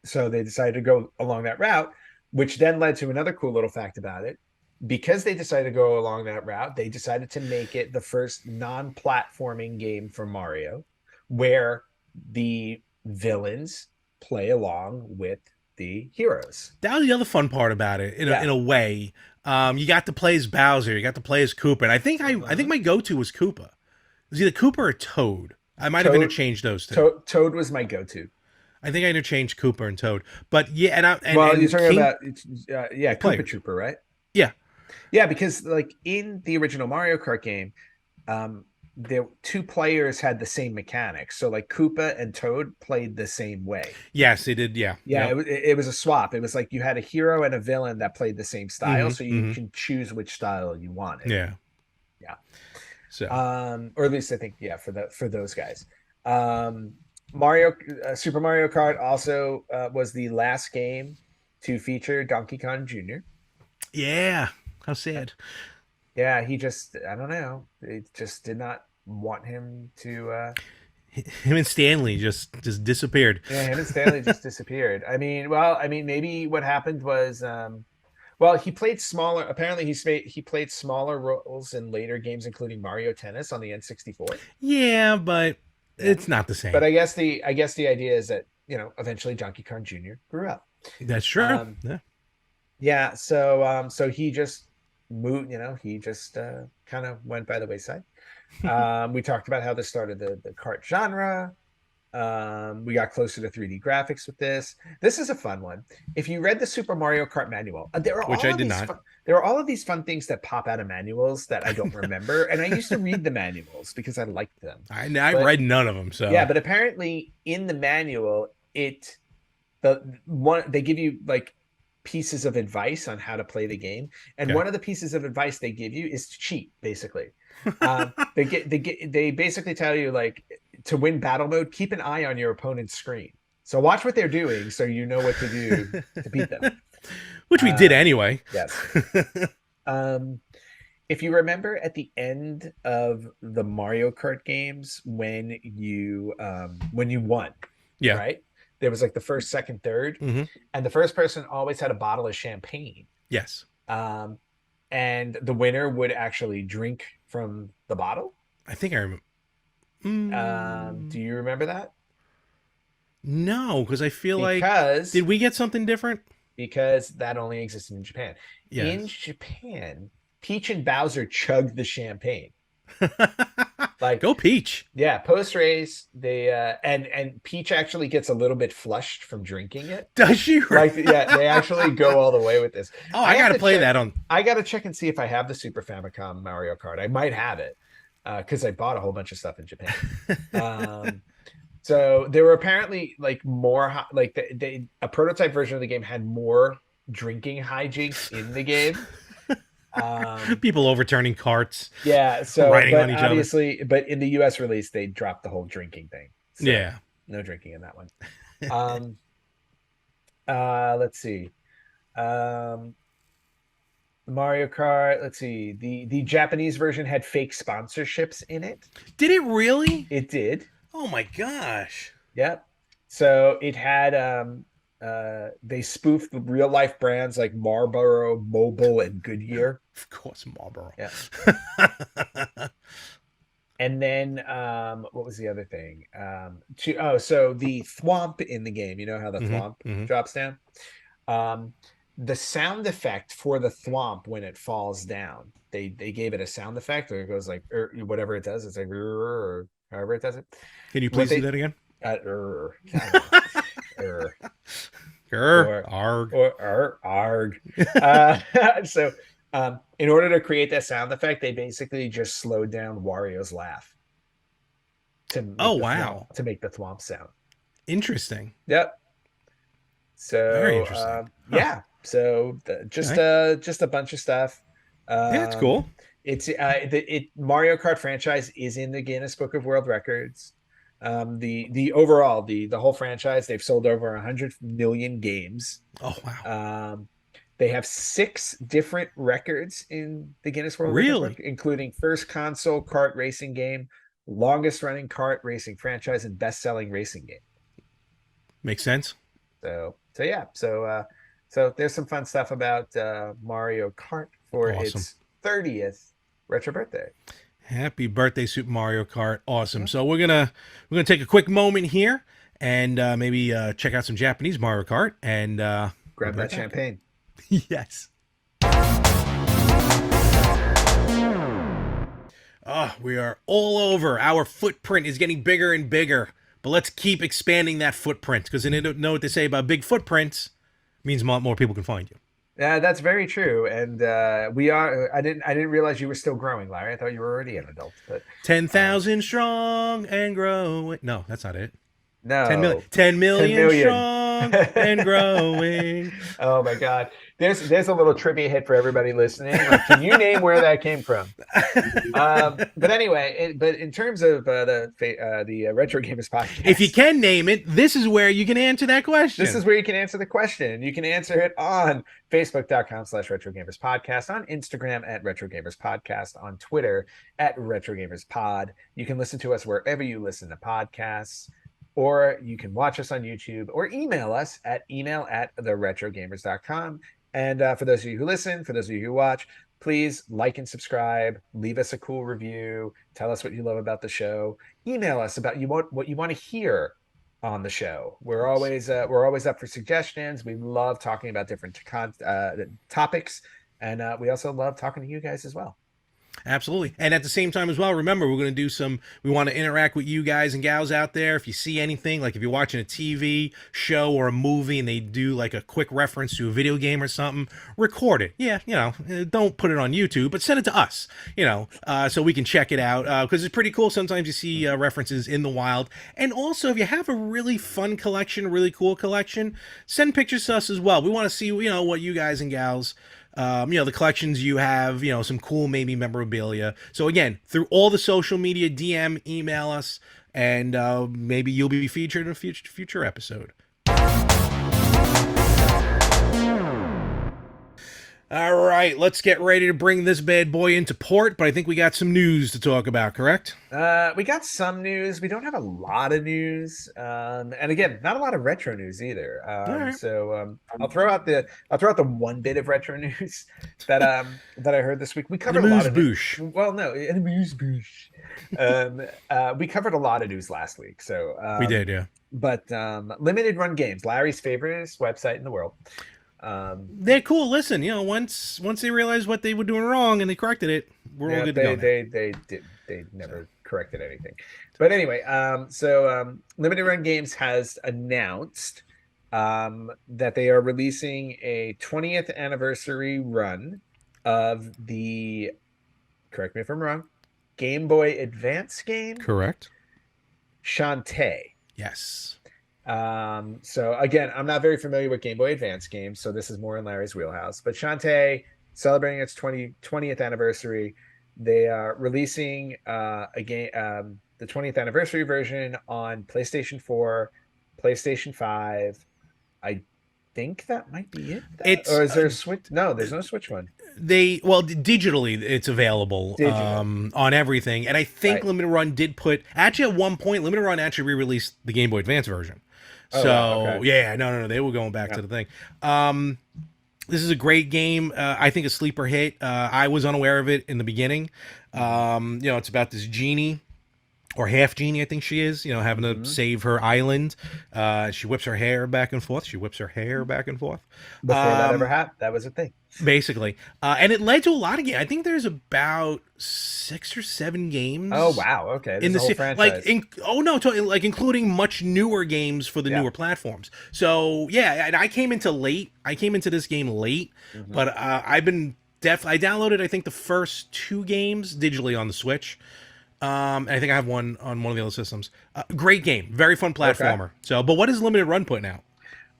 So they decided to go along that route, which then led to another cool little fact about it. Because they decided to go along that route, they decided to make it the first non-platforming game for Mario, where the villains play along with the heroes. That was the other fun part about it, Yeah. in a way. You got to play as Bowser, you got to play as Koopa, and I think my go-to was Koopa. It was either Koopa or Toad. I might have Toad, interchanged those two. Toad was my go-to. I think I interchanged Cooper and Toad. But yeah, Well, you're and talking King about yeah, Koopa players. Trooper, right? Yeah. Yeah, because like in the original Mario Kart game, um, the two players had the same mechanics. So like Koopa and Toad played the same way. Yes, they did. Yeah. Yeah, Yep. it was a swap. It was like you had a hero and a villain that played the same style, Hmm. so you Hmm. can choose which style you wanted. Yeah. Yeah. So Or at least I think yeah for those guys. Um, Mario Super Mario Kart also was the last game to feature Donkey Kong Jr. yeah. How sad. Yeah, he just I don't know. They just did not want him to Him and Stanley just disappeared. yeah, him and Stanley just disappeared. I mean maybe what happened was well, he played smaller apparently he played smaller roles in later games including Mario Tennis on the N64. Yeah, but Yeah. it's not the But same. I guess the idea is that, eventually Donkey Kong Jr. grew up. That's true. Um Yeah. yeah, so he just moved, he just kind of went by the wayside. We talked about how this started the kart genre. We got closer to 3D graphics with this. This is a fun one. If you read the Super Mario Kart manual, Which I did not. there are all of these fun things that pop out of manuals that I don't remember, and I used to read the manuals because I liked them. I But read none of them. yeah, So but apparently in the manual, the one they give you like pieces of advice on how to play the game, and okay. one of the pieces of advice they give you is to cheat, basically. They basically tell you like to win battle mode, keep an eye on your opponent's screen. So watch what they're doing so you know what to do to beat them. Which we did anyway. Yes. Um, if you remember at the end of the Mario Kart games when you won, Yeah. right? There was like the first, second, third, Hmm. and the first person always had a bottle of champagne. Yes. Um, and the winner would actually drink from the bottle. I think I remember. Do you remember that? No, because I feel like Because did we get something different? because that only existed in Japan. In Yes. Japan, Peach and Bowser chugged the champagne. Like, Go Peach. yeah, post race, they and Peach actually gets a little bit flushed from drinking it. Does she? Like, yeah, they actually go all the way with this. Oh, I have gotta to play check- that on. I gotta check and see if I have the Super Famicom Mario Kart. I might have it because I bought a whole bunch of stuff in Japan. So there were apparently like more like a prototype version of the game had more drinking hijinks in the game. People overturning carts. Yeah, so Riding but on each other. obviously, but in the US release, they dropped the whole drinking thing. So Yeah. no drinking in that one. Um, let's see. Um, Mario Kart. Let's see. The Japanese version had fake sponsorships in it. Did it really? It did. Oh my gosh. Yep. So it had they spoofed the real life brands like Marlboro, Mobile, and Goodyear. Of course, Marlboro. Yeah. And then what was the other thing? So the thwomp in the game, you know how the thwomp drops down? The sound effect for the thwomp when it falls down, they gave it a sound effect, or it goes like whatever it does, it's like or however it does it. Can you please do that again? Arg. Or arg. So in order to create that sound effect, they basically just slowed down Wario's laugh to make the thwomp sound. Interesting. Yep. So very interesting. yeah. So just a bunch of stuff. Yeah, it's cool. It's the Mario Kart franchise is in the Guinness Book of World Records. The overall the whole franchise, they've sold over 100 million games. Oh wow. They have 6 different records in the Guinness World Records book, Really? including first console kart racing game, longest running kart racing franchise, and best selling racing game. Makes sense. So yeah, so there's some fun stuff about Mario Kart for Awesome. its 30th retro birthday. Happy birthday, Super Mario Kart. Awesome. Yeah. So we're gonna take a quick moment here and maybe check out some Japanese Mario Kart, and we'll Grab be that right back. champagne. Yes. We are all over. Our footprint is getting bigger and bigger, but let's keep expanding that footprint, because they don't know what they say about big footprints. It means a lot more people can find you. Yeah, that's very true. And we are. I didn't realize you were still growing, Larry. I thought you were already an adult. But Ten um, thousand strong and growing. No, that's not it. 10 million. no, 10 10 million million. strong and growing. Oh my God. There's a little trivia hit for everybody listening. Like, can you name where that came from? But anyway, but in terms of the Retro Gamers podcast, If you can name it, this is where you can answer that question. this is where you can answer the question. You can answer it on Facebook.com/Retro Gamers Podcast, on Instagram at Retro Gamers Podcast, on Twitter at Retro Gamers Pod. You can listen to us wherever you listen to podcasts, or you can watch us on YouTube, or email us at email@theretrogamers.com. And for those of you who listen, for those of you who watch, please like and subscribe, leave us a cool review, tell us what you love about the show, email us about what you want to hear on the show. We're always up for suggestions. We love talking about different topics, and we also love talking to you guys as well. Absolutely. And at the same time as well, remember, we want to interact with you guys and gals out there. If you see anything, like if you're watching a TV show or a movie and they do like a quick reference to a video game or something, record it. Yeah, don't put it on YouTube, but send it to us, so we can check it out, because it's pretty cool. Sometimes you see references in the wild. And also, if you have a really fun collection, a really cool collection, send pictures to us as well. We want to see, what you guys and gals, the collections you have, some cool maybe memorabilia. So again, through all the social media, DM, email us, and maybe you'll be featured in a future episode. All right, let's get ready to bring this bad boy into port, but I think we got some news to talk about, correct? We got some news. We don't have a lot of news, and again, not a lot of retro news either. All right. So I'll throw out the one bit of retro news that that I heard this week. We covered a lot of news. Well, no, amuse bouche. We covered a lot of news last week, so we did, yeah. But Limited Run Games, Larry's favorite website in the world. They're cool. Listen, once they realized what they were doing wrong and they corrected it, we're all good to go. They never corrected anything. But anyway, so Limited Run Games has announced that they are releasing a 20th anniversary run of the, correct me if I'm wrong, Game Boy Advance game. Correct. Shantae. Yes. So again, I'm not very familiar with Game Boy Advance games, so this is more in Larry's wheelhouse. But Shantae, celebrating its 20th anniversary, they are releasing a game, the 20th anniversary version on PlayStation 4, PlayStation 5. I think that might be it. Or is there a Switch? No, there's no Switch one. Digitally it's available on everything, and I think Right. Limited Run did actually at one point Limited Run actually re-released the Game Boy Advance version. Oh, So wow, okay. yeah, no, they were going back to the thing. This is a great game. I think a sleeper hit. I was unaware of it in the beginning. It's about this genie, or half genie, I think she is, having to save her island. She whips her hair back and forth. Before that ever happened, that was a thing. Basically. And it led to a lot of games. I think there's about 6 or 7 games. Oh, wow. Okay. In the whole franchise. Including much newer games for the newer platforms. So yeah, and I came into this game late, but I downloaded I think the first 2 games digitally on the Switch. And I think I have one on one of the other systems. Great game, very fun platformer. Okay. So, but what is Limited Run putting out?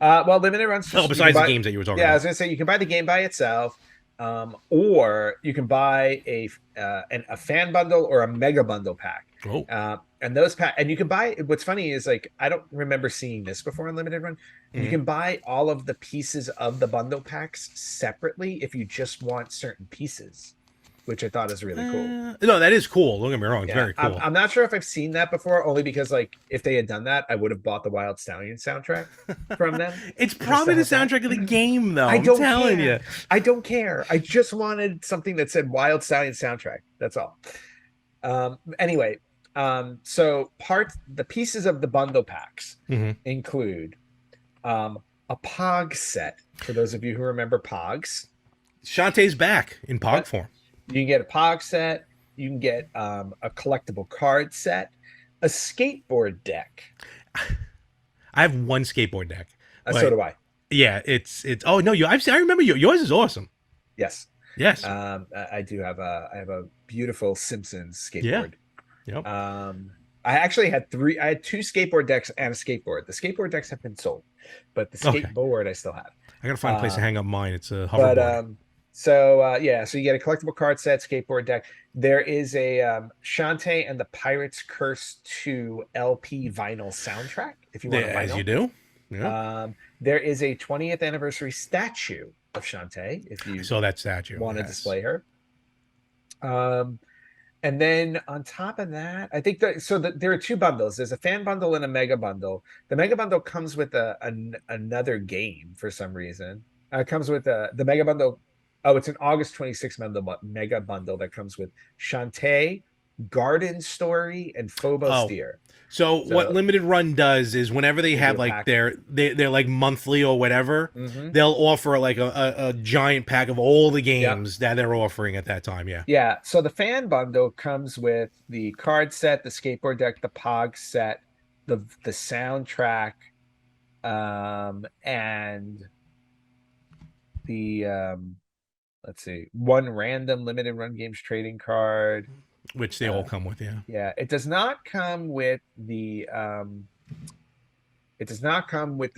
Well, Limited Run's besides the games that you were talking about. Yeah, I was gonna say you can buy the game by itself. Or you can buy a fan bundle or a mega bundle pack. Oh. And those pack, and you can buy. What's funny is like I don't remember seeing this before in limited run. You Mhm. can buy all of the pieces of the bundle packs separately if you just want certain pieces, which I thought is really cool. No, that is cool. Don't get me wrong; it's Yeah, very cool. I'm not sure if I've seen that before, only because like if they had done that, I would have bought the Wild Stallion soundtrack from them. It's just probably to the have that. soundtrack of the game, though. I I'm don't telling care. you. I don't care. I just wanted something that said Wild Stallion soundtrack. That's all. Anyway, so the pieces of the bundle packs Mhm. include a Pog set. For those of you who remember Pogs, Shantae's back in Pog Yep. form. you can get a Pog set. You can get a collectible card set, a skateboard deck. I have one skateboard deck. So But do I. yeah, it's. Oh no, I remember yours is awesome. Yes. Yes. I do have I have a beautiful Simpsons Yeah. skateboard. Yep. I actually had I had two skateboard decks and a skateboard. The skateboard decks have been sold, but the Okay. skateboard I still have. I gotta find a place to hang up mine. It's a But hoverboard. so you get a collectible card set, skateboard deck. There is a Shantae and the Pirates Curse 2 LP vinyl soundtrack. If you want a vinyl. As you do. Yeah. There is a 20th anniversary statue of Shantae. If you I saw that statue. want to Yes. display her. And then on top of that, I think there are two bundles. There's a fan bundle and a mega bundle. The mega bundle comes with another game for some reason. It comes with the mega bundle. Oh, it's an August 26th mega bundle that comes with Shantae, Garden Story, and Phobos Deer. So what limited run does is whenever they have like they're like monthly or whatever, they'll offer like a giant pack of all the games that they're offering at that time. Yeah. Yeah. So the fan bundle comes with the card set, the skateboard deck, the Pog set, the soundtrack, and the let's see, one random limited run games trading card. Which they all come with, yeah. Yeah, it does not come with the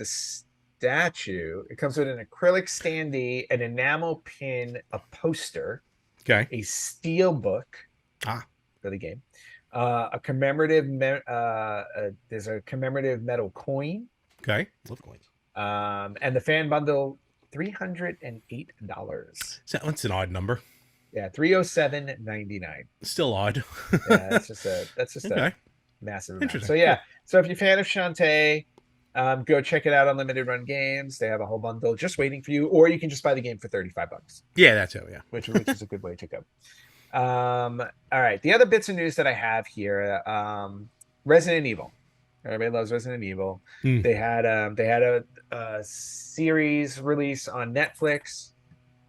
statue. It comes with an acrylic standee, an enamel pin, a poster, okay, a steel book for the game, a commemorative there's a commemorative metal coin. Okay, love coins. And the fan bundle, $308. So that's an odd number. Yeah, $307.99. Still odd. Yeah, that's just a massive amount. Interesting. So yeah, so if you're a fan of Shantae, go check it out on Limited Run Games. They have a whole bundle just waiting for you, or you can just buy the game for $35. Yeah, that's it. Yeah, which is a good way to go. All right, the other bits of news that I have here, Resident Evil. Everybody loves Resident Evil. They had a series release on Netflix.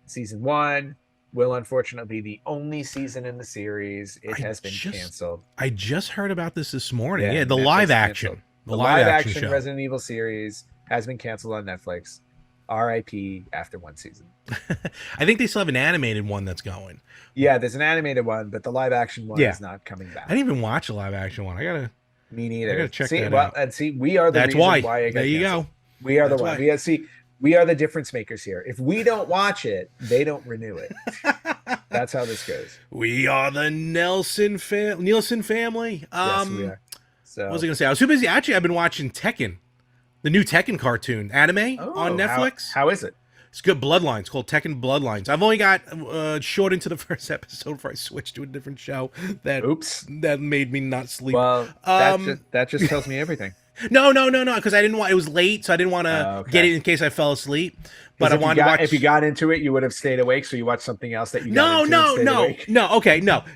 Season 1 will unfortunately be the only season in the series. It has been canceled. I just heard about this morning. Yeah, the live action. The live action Resident Evil series has been canceled on Netflix. RIP after one season. I think they still have an animated one that's going. Yeah, there's an animated one, but the live action one is not coming back. I didn't even watch the live action one. Me neither. I gotta check that out. And see, we are the That's reason why it got there you canceled. go. We are the one. We are the difference makers here. If we don't watch it, they don't renew it. That's how this goes. We are the Nielsen family. Yes, we are. So what was I gonna say? I was too busy. Actually, I've been watching Tekken, the new Tekken cartoon anime on Netflix. How is it? It's good. Bloodlines. It's called Tekken Bloodlines. I've only got short into the first episode before I switched to a different show. That made me not sleep. Well, that just tells me everything. No, because I didn't want. It was late, so I didn't want to get it in case I fell asleep. But I wanted to watch. If you got into it, you would have stayed awake. So you watched something else that you got into.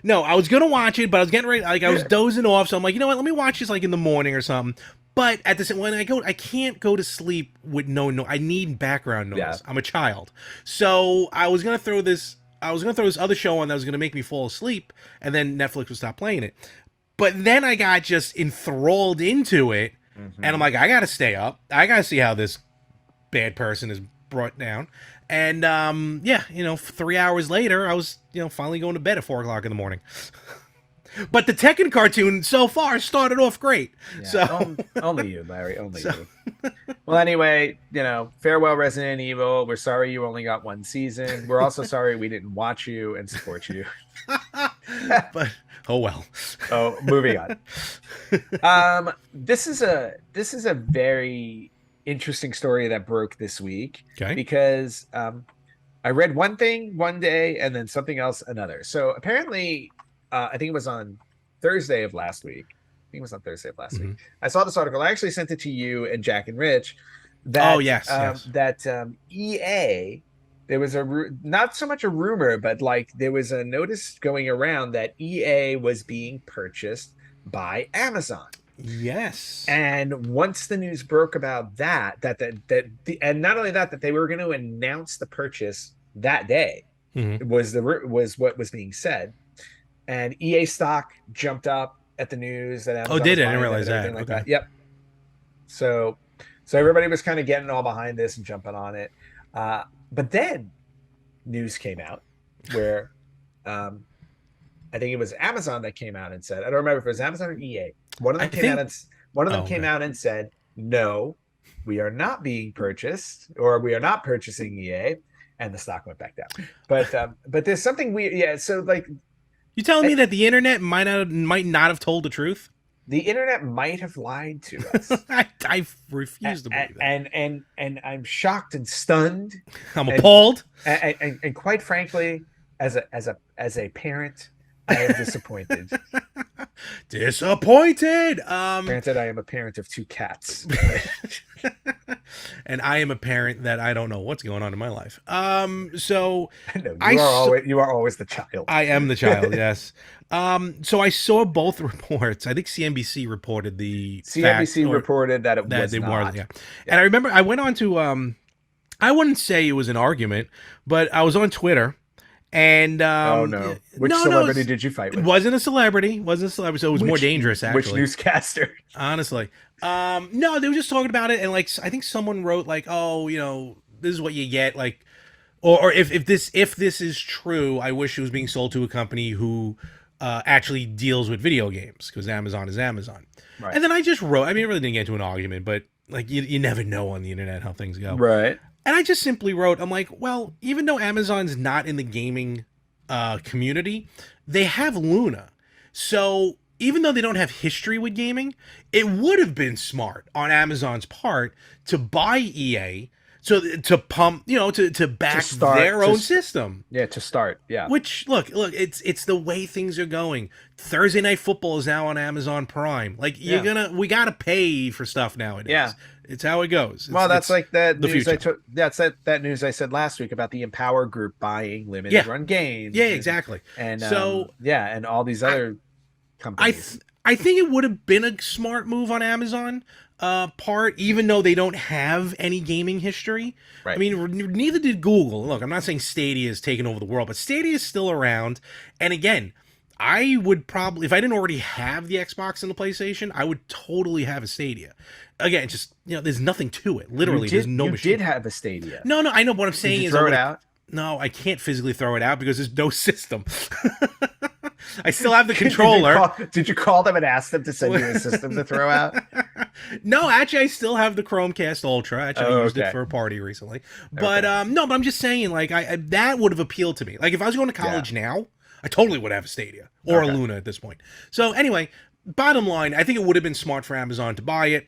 No. I was gonna watch it, but I was getting ready. Like I was dozing off, so I'm like, you know what? Let me watch this like in the morning or something. But at the same, when I can't go to sleep with no. I need background noise. Yeah. I'm a child, so I was gonna throw this other show on that was gonna make me fall asleep, and then Netflix would stop playing it. But then I got just enthralled into it. And I'm like, I gotta stay up. I gotta see how this bad person is brought down. And 3 hours later, I was finally going to bed at 4 o'clock in the morning. But the Tekken cartoon so far started off great. Yeah, So, only you, Larry. Only so you. Well, anyway, farewell, Resident Evil. We're sorry you only got one season. We're also sorry we didn't watch you and support you. but oh well. Oh, moving on. This is a very interesting story that broke this week Okay. because I read one thing one day and then something else another. So apparently, I think it was on Thursday of last week. I think it was on Thursday of last week. I saw this article. I actually sent it to you and Jack and Rich. That, Oh, yes, yes. That EA, there was not so much a rumor, but like there was a notice going around that EA was being purchased by Amazon. Yes. And once the news broke about and not only that they were going to announce the purchase that day, was what was being said, and EA stock jumped up at the news that Amazon. Oh, did it? I didn't realize that. Like that. Yep. So everybody was kind of getting all behind this and jumping on it, but then news came out where I think it was Amazon that came out and said, I don't remember if it was Amazon or EA. One of them came out and said, no, we are not being purchased, or we are not purchasing EA, and the stock went back down. But there's something weird. Yeah. So like, you telling me that the internet might not have told the truth? The internet might have lied to us. I refuse to believe that. And I'm shocked and stunned. I'm appalled. And quite frankly, as a parent, I am disappointed. Disappointed. Granted, I am a parent of 2 cats. And I am a parent that I don't know what's going on in my life. So no, you are always the child. I am the child, yes. So I saw both reports. I think CNBC reported reported that they weren't. Yeah. And I remember I went on to I wouldn't say it was an argument, but I was on Twitter. And oh no, which celebrity did you fight with? It wasn't a celebrity, so it was more dangerous, actually. Which newscaster? Honestly, no, they were just talking about it, and like I think someone wrote like, oh, this is what you get, like, or if this is true, I wish it was being sold to a company who actually deals with video games, because Amazon is Amazon. Right. And then I just wrote, I mean, I really didn't get into an argument, but like you never know on the internet how things go. Right. And I just simply wrote, I'm like, well, even though Amazon's not in the gaming community, they have Luna. So even though they don't have history with gaming, it would have been smart on Amazon's part to buy EA, so to pump, to back their own system. Yeah, to start. Yeah. Which look, it's the way things are going. Thursday Night Football is now on Amazon Prime. Like we gotta pay for stuff nowadays. Yeah. It's how it goes. That's like that news I took. That's that news I said last week about the Empower Group buying limited run games. Yeah, exactly. And so and all these other companies. I think it would have been a smart move on Amazon part, even though they don't have any gaming history. Right. I mean, neither did Google. Look, I'm not saying Stadia is taking over the world, but Stadia is still around. And again, I would probably, if I didn't already have the Xbox and the PlayStation, I would totally have a Stadia. Again, just there's nothing to it. Literally, there's no machine. You did have a Stadia. No, I know. What I'm saying is, throw it out. No, I can't physically throw it out because there's no system. I still have the controller. Did you call them and ask them to send you a system to throw out? No, actually, I still have the Chromecast Ultra. Actually, I used it for a party recently. But no, but I'm just saying, like, that would have appealed to me. Like, if I was going to college now, I totally would have a Stadia or a Luna at this point. So anyway, bottom line, I think it would have been smart for Amazon to buy it,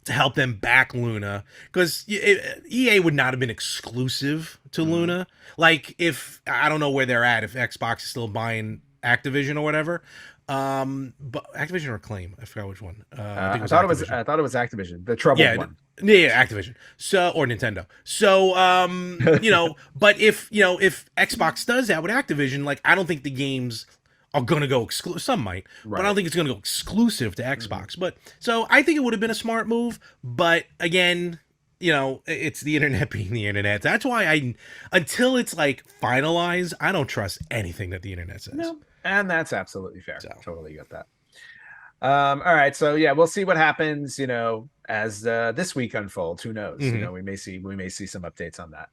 to help them back Luna, because EA would not have been exclusive to Luna. Like, if I don't know where they're at, if Xbox is still buying Activision or whatever, but Activision or Acclaim, I forgot which one. I thought it was Activision, the troubled one. Yeah, Activision. So, or Nintendo. So, but if Xbox does that with Activision, like, I don't think the games are gonna go exclusive. Some might, but I don't think it's gonna go exclusive to Xbox. But so I think it would have been a smart move. But again, it's the internet being the internet. That's why until it's like finalized, I don't trust anything that the internet says. No, and that's absolutely fair. So. Totally get that. All right, so we'll see what happens. As this week unfolds. Who knows? We may see some updates on that.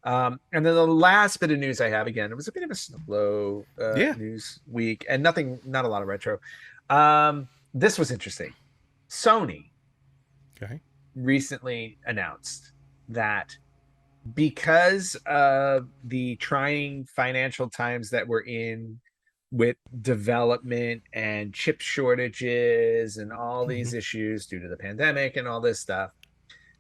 And then the last bit of news I have, again, it was a bit of a slow Yeah. news week, and not a lot of retro. This was interesting. Sony Okay. recently announced that because of the trying financial times that we're in with development and chip shortages and all these issues due to the pandemic and all this stuff,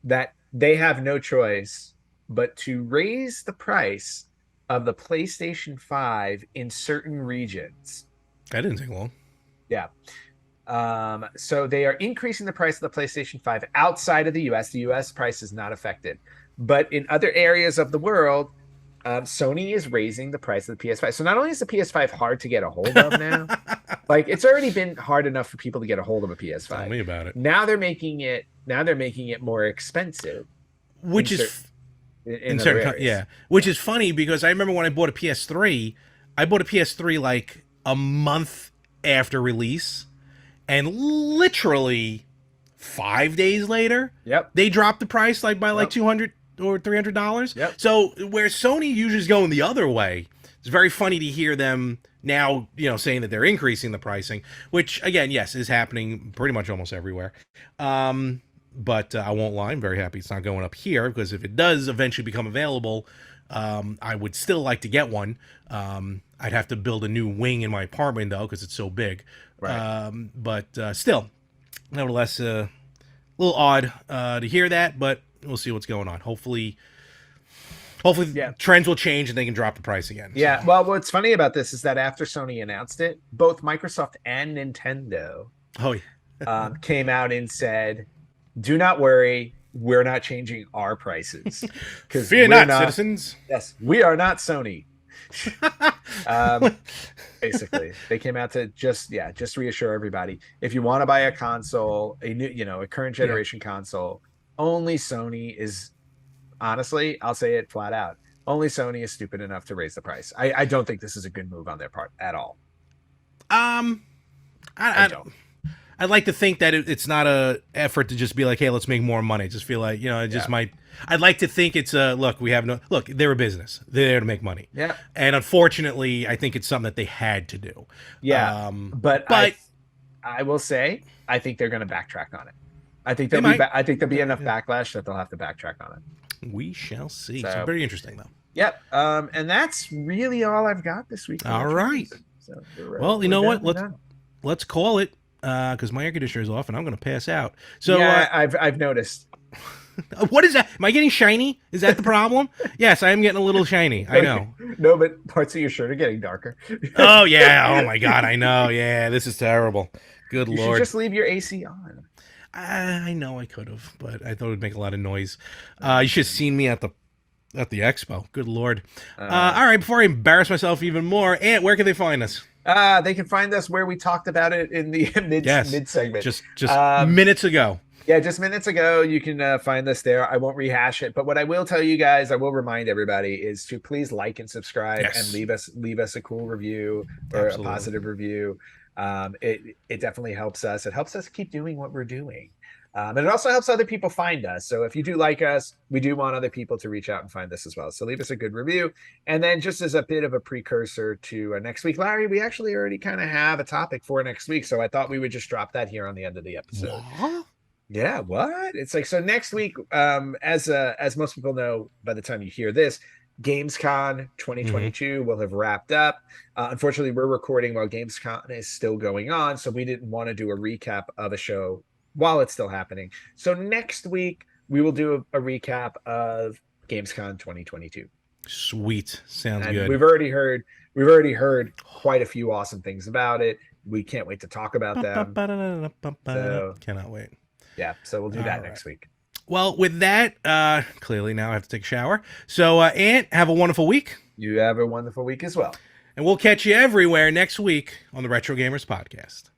that they have no choice but to raise the price of the PlayStation 5 in certain regions. That didn't take long. Yeah. So they are increasing the price of the PlayStation 5 outside of the US. The US price is not affected. But in other areas of the world, Sony is raising the price of the PS5. So not only is the PS5 hard to get a hold of now, like it's already been hard enough for people to get a hold of a PS5. Tell me about it. Now they're making it more expensive. Which is in certain areas. Yeah. Which is funny because I remember when I bought a PS3, I bought a PS3 like a month after release, and literally 5 days later, they dropped the price like by like $200 or $300. Yep. So where Sony usually is going the other way, it's very funny to hear them now, saying that they're increasing the pricing, which again, yes, is happening pretty much almost everywhere. But I won't lie, I'm very happy it's not going up here, because if it does eventually become available, I would still like to get one. I'd have to build a new wing in my apartment though, because it's so big. Right. But still, nevertheless, a little odd to hear that, but we'll see what's going on. Hopefully trends will change and they can drop the price again. Yeah. So. Well, what's funny about this is that after Sony announced it, both Microsoft and Nintendo came out and said, do not worry, we're not changing our prices. Fear not, citizens. Yes, we are not Sony. Basically, they came out to just reassure everybody. If you want to buy a console, a current generation console, only Sony is, honestly, I'll say it flat out, only Sony is stupid enough to raise the price. I don't think this is a good move on their part at all. I don't. I'd like to think that it's not a effort to just be like, hey, let's make more money. Just feel like, it just might. I'd like to think it's look, they're a business. They're there to make money. Yeah. And unfortunately, I think it's something that they had to do. Yeah. But I will say, I think they're going to backtrack on it. I think there'll be enough backlash that they'll have to backtrack on it. We shall see. So very interesting, though. Yep. And that's really all I've got this week. All right. So well, you know what? Let's call it. Because my air conditioner is off and I'm going to pass out. So yeah, I've noticed. What is that? Am I getting shiny? Is that the problem? Yes, I am getting a little shiny. I know. No, but parts of your shirt are getting darker. Oh yeah. Oh my God. I know. Yeah, this is terrible. Good Lord. You should just leave your AC on. I know I could have, but I thought it would make a lot of noise. You should have seen me at the expo. Good Lord. All right. Before I embarrass myself even more, Ant, where can they find us? They can find us where we talked about it in the mid segment. Just minutes ago. Yeah, just minutes ago. You can find us there. I won't rehash it, but what I will tell you guys, I will remind everybody, is to please like and subscribe and leave us a cool review or a positive review. It definitely helps us. It helps us keep doing what we're doing. And it also helps other people find us. So if you do like us, we do want other people to reach out and find us as well. So leave us a good review. And then just as a bit of a precursor to next week, Larry, we actually already kind of have a topic for next week. So I thought we would just drop that here on the end of the episode. What? Yeah, what? It's like, so next week, as most people know, by the time you hear this, Gamescom 2022 will have wrapped up. Unfortunately, we're recording while Gamescom is still going on. So we didn't want to do a recap of a show while it's still happening. So next week we will do a recap of Gamescom 2022. Sweet. Sounds good. We've already heard quite a few awesome things about it. We can't wait to talk about them. So, cannot wait. Yeah, so we'll do that next week. Well, with that, clearly now I have to take a shower. So, Ant, have a wonderful week. You have a wonderful week as well. And we'll catch you everywhere next week on the Retro Gamers Podcast.